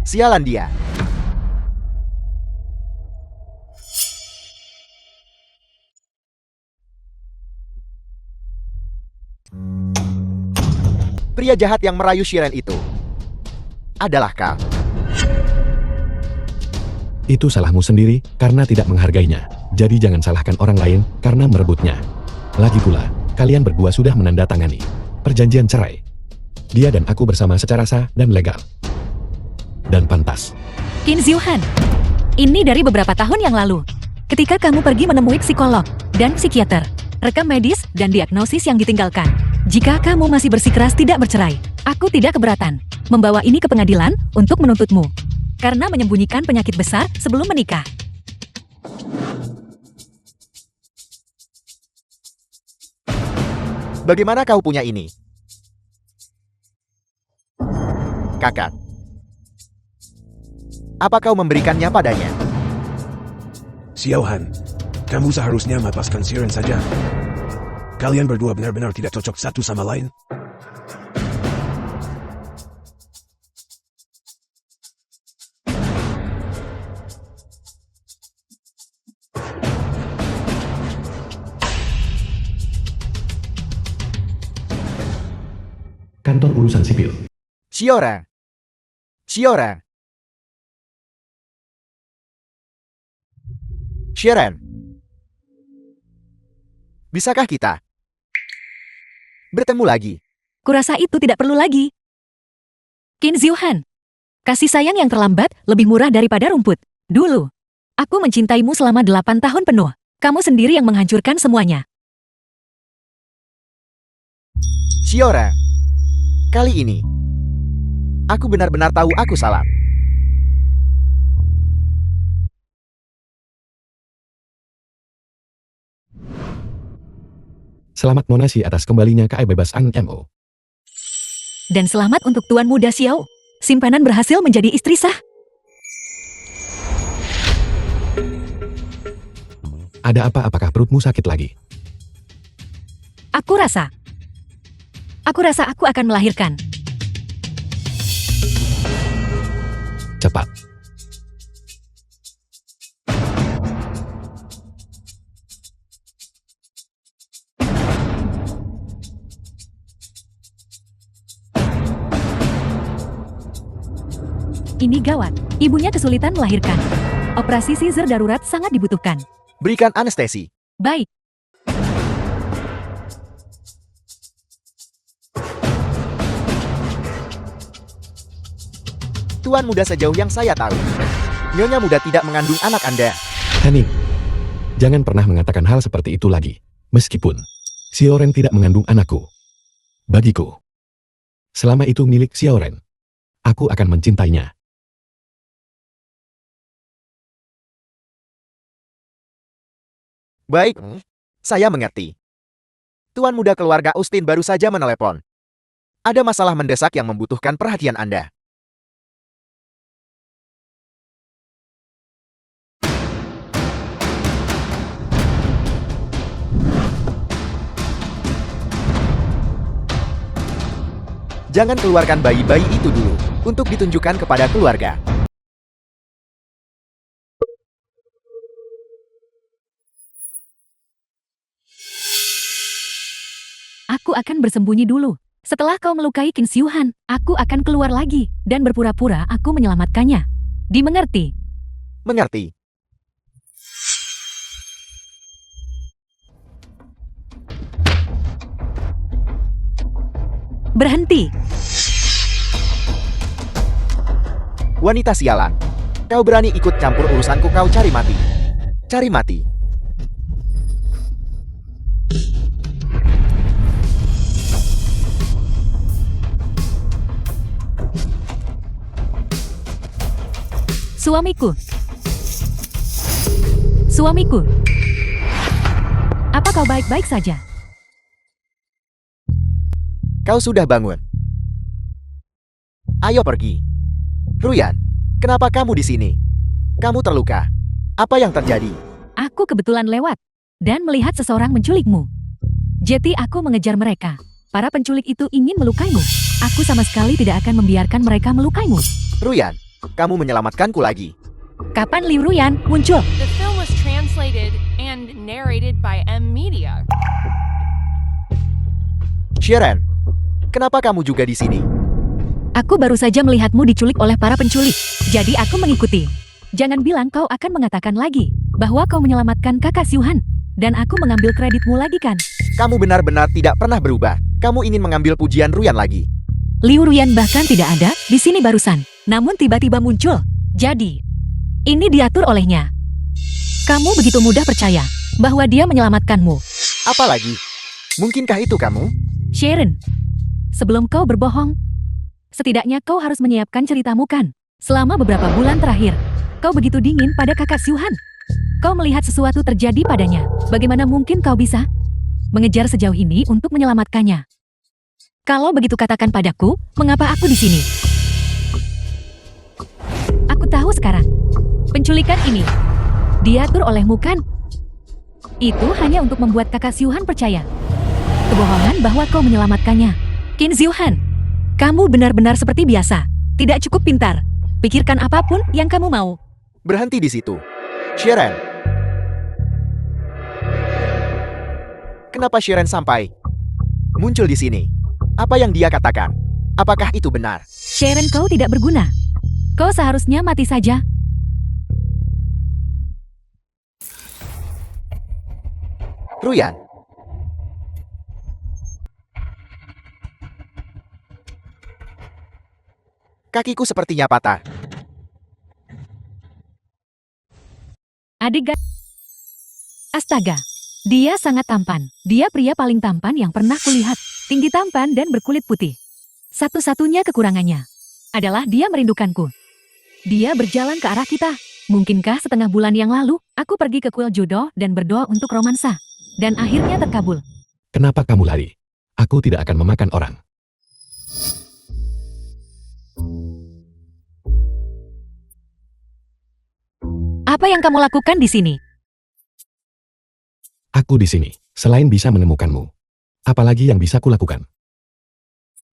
Sialan dia. Pria jahat yang merayu Sharon itu adalah kau. Itu salahmu sendiri karena tidak menghargainya. Jadi jangan salahkan orang lain karena merebutnya. Lagi pula, kalian berdua sudah menandatangani perjanjian cerai. Dia dan aku bersama secara sah dan legal. Dan pantas. Kim Zyuhan. Ini dari beberapa tahun yang lalu. Ketika kamu pergi menemui psikolog dan psikiater, rekam medis dan diagnosis yang ditinggalkan. Jika kamu masih bersikeras tidak bercerai, aku tidak keberatan membawa ini ke pengadilan untuk menuntutmu. Karena menyembunyikan penyakit besar sebelum menikah. Bagaimana kau punya ini? Kakak. Apa kau memberikannya padanya? Xiaohan, kamu seharusnya melepaskan Sharon saja. Kalian berdua benar-benar tidak cocok satu sama lain. Kantor urusan sipil. Sharon. Sharon. Bisakah kita bertemu lagi? Kurasa itu tidak perlu lagi. Kim Zyuhan. Kasih sayang yang terlambat lebih murah daripada rumput. Dulu, aku mencintaimu selama 8 tahun penuh. Kamu sendiri yang menghancurkan semuanya. Sharon. Kali ini, aku benar-benar tahu aku salah. Selamat Nonasi atas kembalinya KE Bebas Ang MO. Dan selamat untuk Tuan Muda Xiao. Simpanan berhasil menjadi istri sah. Ada apa? Apakah perutmu sakit lagi? Aku rasa aku akan melahirkan. Cepat. Ini gawat. Ibunya kesulitan melahirkan. Operasi caesar darurat sangat dibutuhkan. Berikan anestesi. Baik. Tuan muda sejauh yang saya tahu, Nyonya muda tidak mengandung anak Anda. Hening. Jangan pernah mengatakan hal seperti itu lagi. Meskipun Sioren tidak mengandung anakku. bagiku. Selama itu milik Xiaoren, aku akan mencintainya. Baik, saya mengerti. Tuan muda keluarga Austin baru saja menelepon. Ada masalah mendesak yang membutuhkan perhatian Anda. Jangan keluarkan bayi-bayi itu dulu, untuk ditunjukkan kepada keluarga. Aku akan bersembunyi dulu. Setelah kau melukai Qin Xiuhan, aku akan keluar lagi dan berpura-pura aku menyelamatkannya. Dimengerti? Mengerti? Berhenti. Wanita sialan. Kau berani ikut campur urusanku, kau cari mati. Cari mati. Suamiku. Suamiku. Apa kau baik-baik saja? Kau sudah bangun. Ayo pergi. Ruyan, kenapa kamu di sini? Kamu terluka. Apa yang terjadi? Aku kebetulan lewat dan melihat seseorang menculikmu. Jadi aku mengejar mereka. Para penculik itu ingin melukaimu. Aku sama sekali tidak akan membiarkan mereka melukaimu. Ruyan, kamu menyelamatkanku lagi. Kapan Liu Ruyan muncul? The film was translated and narrated by M Media. Sharon, kenapa kamu juga di sini? Aku baru saja melihatmu diculik oleh para penculik. Jadi aku mengikuti. Jangan bilang kau akan mengatakan lagi bahwa kau menyelamatkan kakak Xiuhan. Dan aku mengambil kreditmu lagi kan? Kamu benar-benar tidak pernah berubah. Kamu ingin mengambil pujian Ruyan lagi. Liu Ruyan bahkan tidak ada di sini barusan. Namun tiba-tiba muncul. Jadi, ini diatur olehnya. Kamu begitu mudah percaya bahwa dia menyelamatkanmu. Apalagi? Mungkinkah itu kamu? Sharon, sebelum kau berbohong, setidaknya kau harus menyiapkan ceritamu kan? Selama beberapa bulan terakhir, kau begitu dingin pada kakak Xiuhan. Kau melihat sesuatu terjadi padanya. Bagaimana mungkin kau bisa mengejar sejauh ini untuk menyelamatkannya? Kalau begitu katakan padaku, mengapa aku di sini? Aku tahu sekarang. Penculikan ini diatur olehmu kan? Itu hanya untuk membuat kakak Xiuhan percaya. Kebohongan bahwa kau menyelamatkannya. Qin Xiuhan, kamu benar-benar seperti biasa. Tidak cukup pintar. Pikirkan apapun yang kamu mau. Berhenti di situ. Sharon. Kenapa Sharon sampai muncul di sini? Apa yang dia katakan? Apakah itu benar? Sharon, kau tidak berguna. Kau seharusnya mati saja. Ruyan. Kakiku sepertinya patah. Adegan. Astaga. Dia sangat tampan. Dia pria paling tampan yang pernah kulihat. Tinggi tampan dan berkulit putih. Satu-satunya kekurangannya adalah dia merindukanku. Dia berjalan ke arah kita. Mungkinkah setengah bulan yang lalu, aku pergi ke kuil jodoh dan berdoa untuk romansa. Dan akhirnya terkabul. Kenapa kamu lari? Aku tidak akan memakan orang. Apa yang kamu lakukan di sini? Aku di sini, selain bisa menemukanmu. Apalagi yang bisa kulakukan?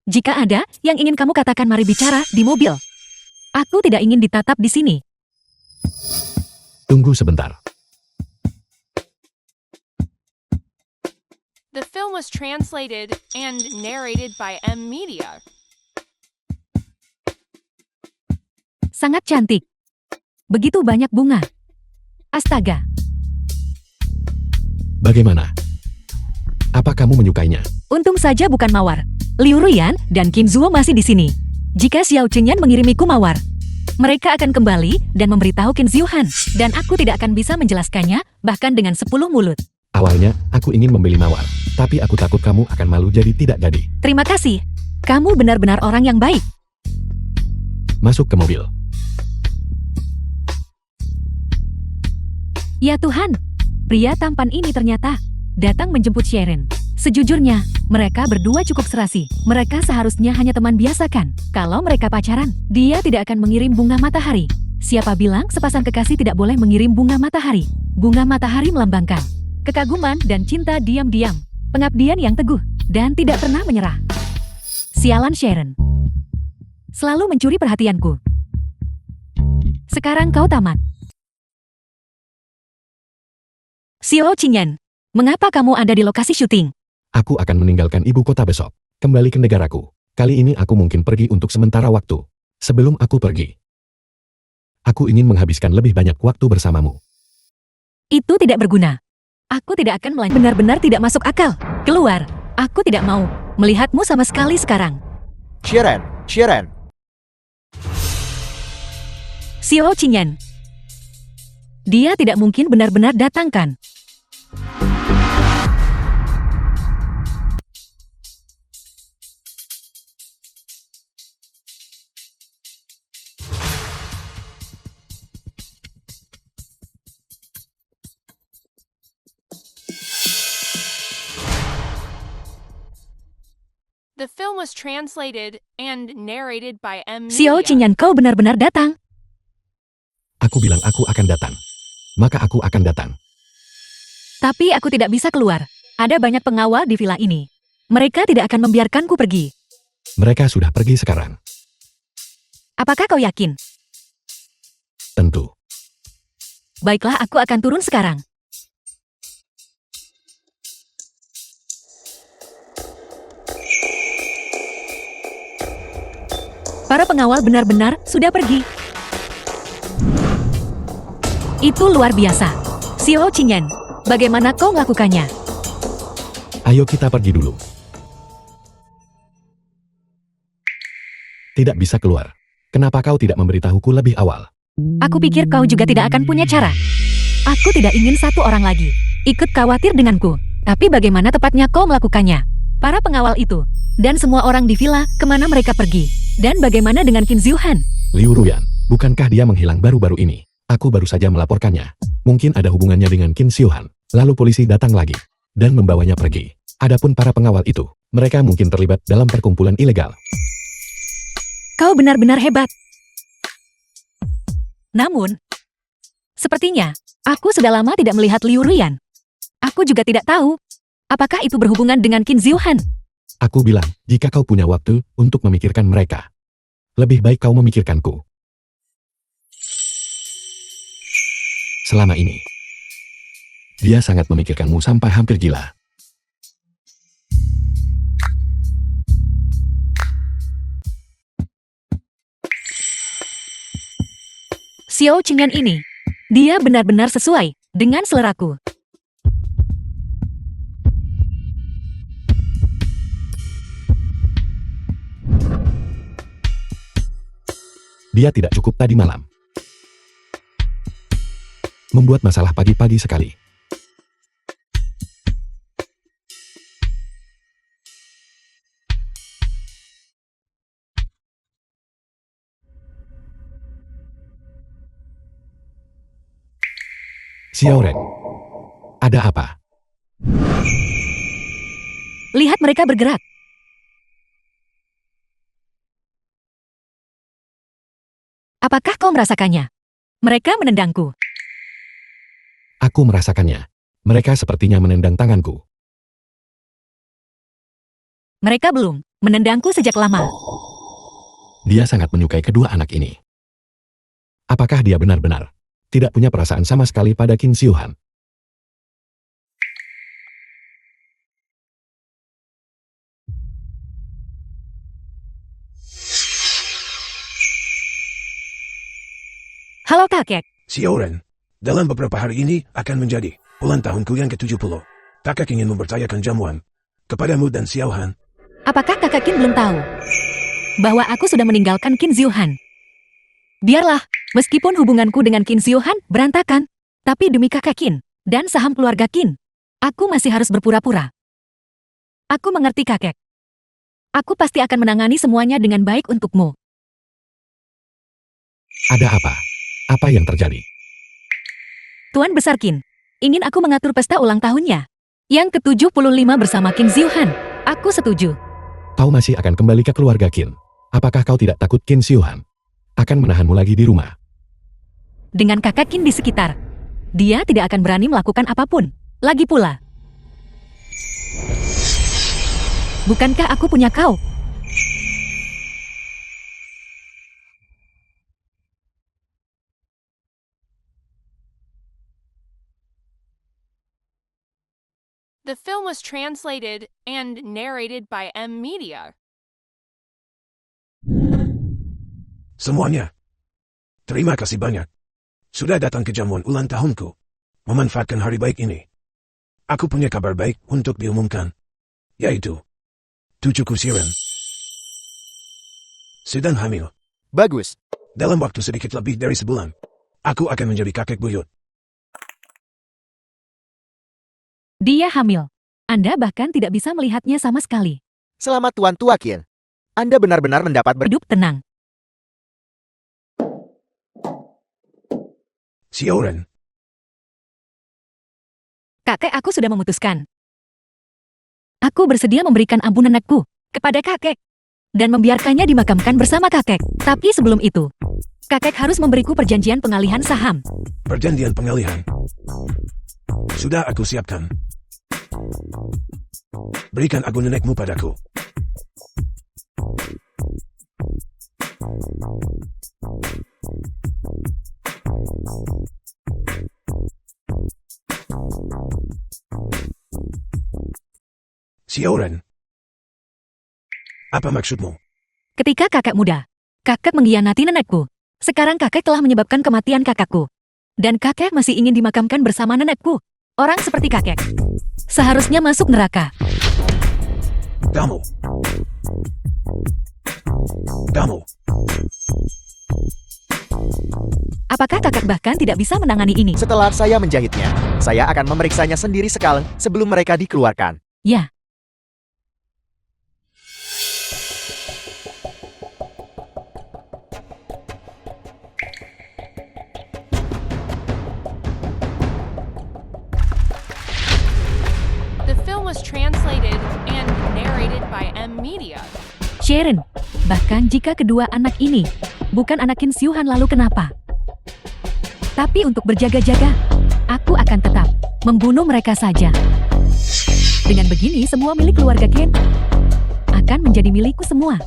Jika ada yang ingin kamu katakan, mari bicara di mobil. Aku tidak ingin ditatap di sini. Tunggu sebentar. The film was translated and narrated by M Media. Sangat cantik. Begitu banyak bunga. Astaga. Bagaimana? Apa kamu menyukainya? Untung saja bukan mawar. Liu Ruyan dan Qin Zuo masih di sini. Jika Xiao Chenyan mengirimiku mawar, mereka akan kembali dan memberitahu Qin Xiuhan. Dan aku tidak akan bisa menjelaskannya, bahkan dengan 10 mulut. Awalnya, aku ingin membeli mawar, tapi aku takut kamu akan malu jadi tidak jadi. Terima kasih. Kamu benar-benar orang yang baik. Masuk ke mobil. Ya Tuhan, pria tampan ini ternyata datang menjemput Sharon. Sejujurnya, mereka berdua cukup serasi. Mereka seharusnya hanya teman biasa kan? Kalau mereka pacaran, dia tidak akan mengirim bunga matahari. Siapa bilang sepasang kekasih tidak boleh mengirim bunga matahari? Bunga matahari melambangkan kekaguman dan cinta diam-diam, pengabdian yang teguh, dan tidak pernah menyerah. Sialan Sharon. Selalu mencuri perhatianku. Sekarang kau tamat. Xiao Qingyan, mengapa kamu ada di lokasi syuting? Aku akan meninggalkan ibu kota besok. Kembali ke negaraku. Kali ini aku mungkin pergi untuk sementara waktu. Sebelum aku pergi, aku ingin menghabiskan lebih banyak waktu bersamamu. Itu tidak berguna. Aku tidak akan melanjutkan. Benar-benar tidak masuk akal. Keluar. Aku tidak mau melihatmu sama sekali sekarang. Sharon, Sharon. Xiao Qingyan. Dia tidak mungkin benar-benar datangkan. The film was translated and narrated by M. Xiao Media. Qingyan, kau benar-benar datang. Aku bilang aku akan datang. Maka aku akan datang. Tapi aku tidak bisa keluar. Ada banyak pengawal di villa ini. Mereka tidak akan membiarkanku pergi. Mereka sudah pergi sekarang. Apakah kau yakin? Tentu. Baiklah, aku akan turun sekarang. Para pengawal benar-benar sudah pergi. Itu luar biasa. Xiao Qingyan, bagaimana kau melakukannya? Ayo kita pergi dulu. Tidak bisa keluar. Kenapa kau tidak memberitahuku lebih awal? Aku pikir kau juga tidak akan punya cara. Aku tidak ingin satu orang lagi ikut khawatir denganku. Tapi bagaimana tepatnya kau melakukannya? Para pengawal itu dan semua orang di villa, kemana mereka pergi? Dan bagaimana dengan Qin Zhuhan? Liu Ruyan, bukankah dia menghilang baru-baru ini? Aku baru saja melaporkannya. Mungkin ada hubungannya dengan Qin Zhuhan. Lalu polisi datang lagi dan membawanya pergi. Adapun para pengawal itu, mereka mungkin terlibat dalam perkumpulan ilegal. Kau benar-benar hebat. Namun, sepertinya aku sudah lama tidak melihat Liu Ruyan. Aku juga tidak tahu apakah itu berhubungan dengan Qin Zhuhan. Aku bilang, jika kau punya waktu untuk memikirkan mereka, lebih baik kau memikirkanku. Selama ini, dia sangat memikirkanmu sampai hampir gila. Xiao Qingyan ini, dia benar-benar sesuai dengan seleraku. Dia tidak cukup tadi malam. Membuat masalah pagi-pagi sekali. Xiao Ren, ada apa? Lihat mereka bergerak. Apakah kau merasakannya? Mereka menendangku. Aku merasakannya. Mereka sepertinya menendang tanganku. Mereka belum menendangku sejak lama. Dia sangat menyukai kedua anak ini. Apakah dia benar-benar tidak punya perasaan sama sekali pada Qin Zhuhan? Halo kakek. Xiao-ren, dalam beberapa hari ini akan menjadi ulang tahunku yang ke-70. Kakak ingin mempercayakan jamuan kepadamu dan Xiao-han. Apakah kakak Qin belum tahu bahwa aku sudah meninggalkan Qin Zhuhan? Biarlah, meskipun hubunganku dengan Qin Zhuhan berantakan, tapi demi kakak Qin dan saham keluarga Qin, Aku masih harus berpura-pura. Aku mengerti kakek. Aku pasti akan menangani semuanya dengan baik untukmu. Ada apa? Apa yang terjadi? Tuan Besar Qin, ingin aku mengatur pesta ulang tahunnya. Yang ke-75 bersama King Xiuhan. Aku setuju. Kau masih akan kembali ke keluarga Qin. Apakah kau tidak takut Qin Xiuhan akan menahanmu lagi di rumah? Dengan kakak Qin di sekitar, dia tidak akan berani melakukan apapun. Lagi pula, bukankah aku punya kau? The film was translated and narrated by M Media. Semuanya. Terima kasih banyak. Sudah datang ke jamuan ulang tahunku. Memanfaatkan hari baik ini. Aku punya kabar baik untuk diumumkan. Yaitu, cucuku Siren sedang hamil. Bagus. Dalam waktu sedikit lebih dari sebulan, aku akan menjadi kakek buyut. Dia hamil. Anda bahkan tidak bisa melihatnya sama sekali. Selamat Tuan Tua Qin. Anda benar-benar mendapat Hidup tenang. Sioren, Kakek aku sudah memutuskan. Aku bersedia memberikan ampunan anakku kepada kakek dan membiarkannya dimakamkan bersama kakek. Tapi sebelum itu, kakek harus memberiku perjanjian pengalihan saham. perjanjian pengalihan. Sudah aku siapkan. Berikan aku nenekmu padaku. Sioren, apa maksudmu? Ketika kakek muda, kakek mengkhianati nenekku. Sekarang kakek telah menyebabkan kematian kakakku. Dan kakek masih ingin dimakamkan bersama nenekku. Orang seperti kakek seharusnya masuk neraka. Kamu. Apakah kakek bahkan tidak bisa menangani ini? Setelah saya menjahitnya, saya akan memeriksanya sendiri sekali sebelum mereka dikeluarkan. Ya. The film was translated and narrated by M Media. Sharon, bahkan jika kedua anak ini bukan anak Qin Xiuhan lalu kenapa? Tapi untuk berjaga-jaga, aku akan tetap membunuh mereka saja. Dengan begini semua milik keluarga Qin akan menjadi milikku semua.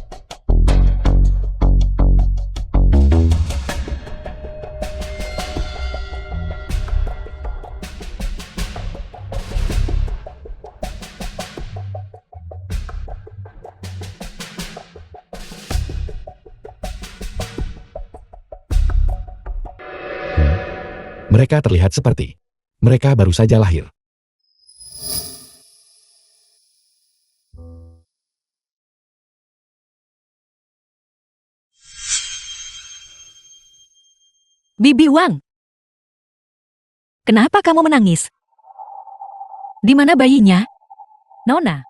Mereka terlihat seperti mereka baru saja lahir. Bibi Wang, kenapa kamu menangis? Di mana bayinya? Nona.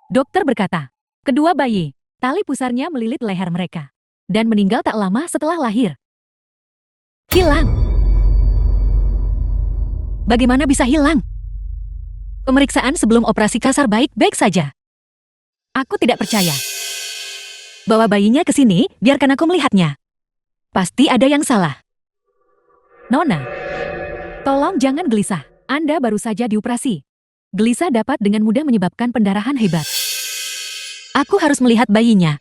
Dokter berkata, kedua bayi, tali pusarnya melilit leher mereka dan meninggal tak lama setelah lahir. Hilang. Bagaimana bisa hilang? Pemeriksaan sebelum operasi kasar baik-baik saja. Aku tidak percaya. Bawa bayinya ke sini, biarkan aku melihatnya. Pasti ada yang salah. Nona, tolong jangan gelisah. Anda baru saja dioperasi. Gelisah dapat dengan mudah menyebabkan pendarahan hebat. Aku harus melihat bayinya.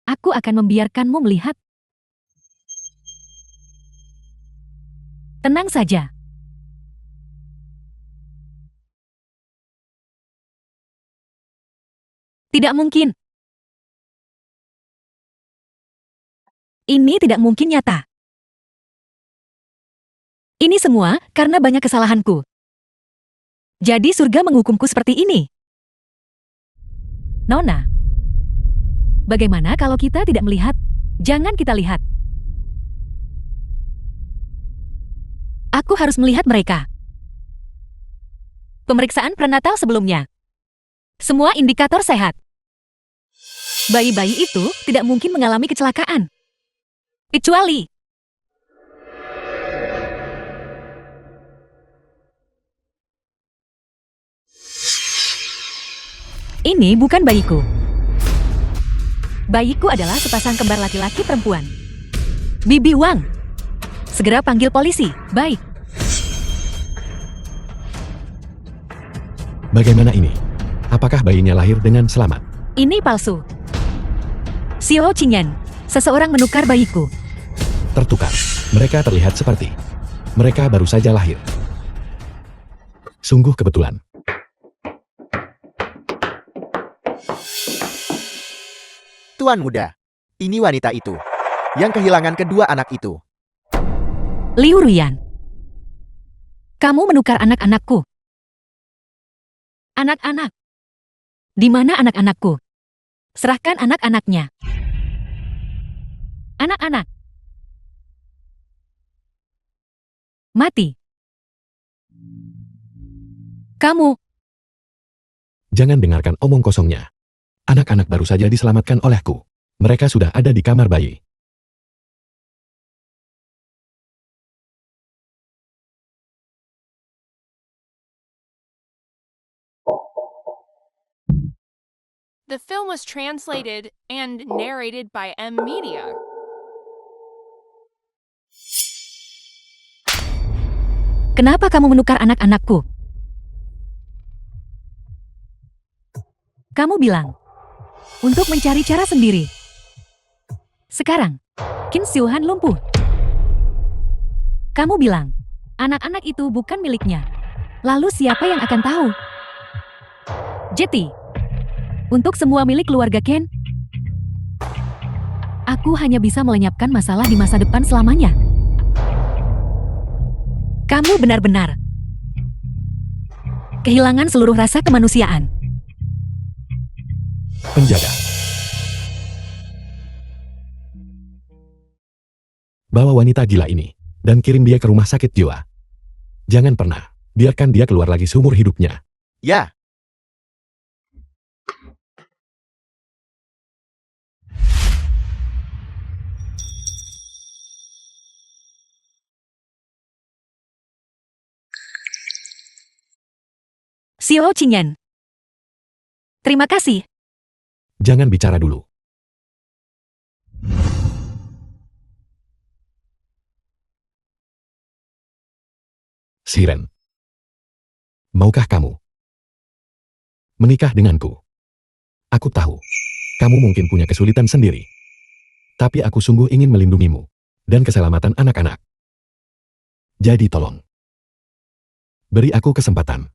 Aku akan membiarkanmu melihat. Tenang saja. Tidak mungkin. Ini tidak mungkin nyata. Ini semua karena banyak kesalahanku. Jadi surga menghukumku seperti ini. Nona, bagaimana kalau kita tidak melihat? Jangan kita lihat. Aku harus melihat mereka. Pemeriksaan prenatal sebelumnya. Semua indikator sehat. Bayi-bayi itu tidak mungkin mengalami kecelakaan. Kecuali ini bukan bayiku. Bayiku adalah sepasang kembar laki-laki perempuan. Bibi Wang. Segera panggil polisi. Baik. Bagaimana ini? Apakah bayinya lahir dengan selamat? Ini palsu. Xiao Qingyan, seseorang menukar bayiku. Tertukar. Mereka terlihat seperti mereka baru saja lahir. Sungguh kebetulan. Tuan muda, ini wanita itu yang kehilangan kedua anak itu. Liu Ruyan. Kamu menukar anak-anakku. Anak-anak. Di mana anak-anakku? Serahkan anak-anaknya. Anak-anak. Mati. Kamu. Jangan dengarkan omong kosongnya. Anak-anak baru saja diselamatkan olehku. Mereka sudah ada di kamar bayi. The film was translated and narrated by M Media. Kenapa kamu menukar anak-anakku? Kamu bilang, untuk mencari cara sendiri. Sekarang, Qin Xiuhan lumpuh. Kamu bilang, anak-anak itu bukan miliknya. Lalu siapa yang akan tahu? Jetty, untuk semua milik keluarga Ken, aku hanya bisa melenyapkan masalah di masa depan selamanya. Kamu benar-benar kehilangan seluruh rasa kemanusiaan. Penjaga. Bawa wanita gila ini dan kirim dia ke rumah sakit jiwa. Jangan pernah biarkan dia keluar lagi seumur hidupnya. Ya, Xiao Qingyan. Terima kasih. Jangan bicara dulu. Siren. Maukah kamu menikah denganku? Aku tahu, kamu mungkin punya kesulitan sendiri. Tapi aku sungguh ingin melindungimu dan keselamatan anak-anak. Jadi tolong, beri aku kesempatan.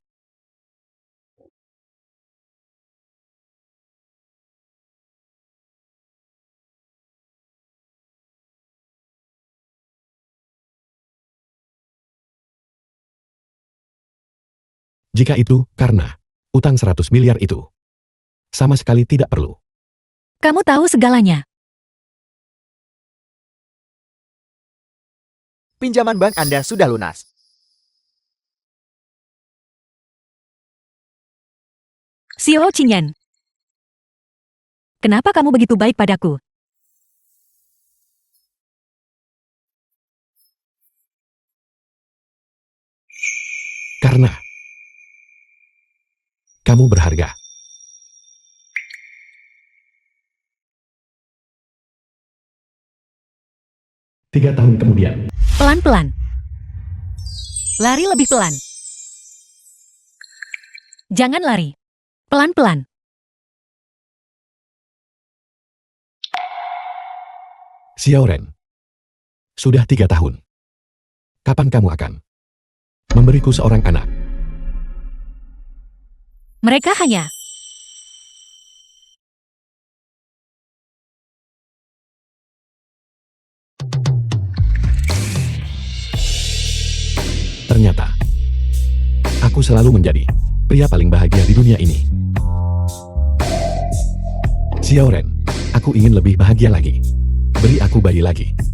Jika itu karena utang 100 miliar itu sama sekali tidak perlu. Kamu tahu segalanya. pinjaman bank Anda sudah lunas. Xiao Qingyan. Kenapa kamu begitu baik padaku? Karena kamu berharga. Tiga tahun kemudian. Pelan-pelan. Lari lebih pelan. Jangan lari. Pelan-pelan. Xiao Ren. Sudah 3 tahun. Kapan kamu akan memberiku seorang anak? Mereka hanya ternyata aku selalu menjadi pria paling bahagia di dunia ini. Xiao Ren, aku ingin lebih bahagia lagi. Beri aku bayi lagi.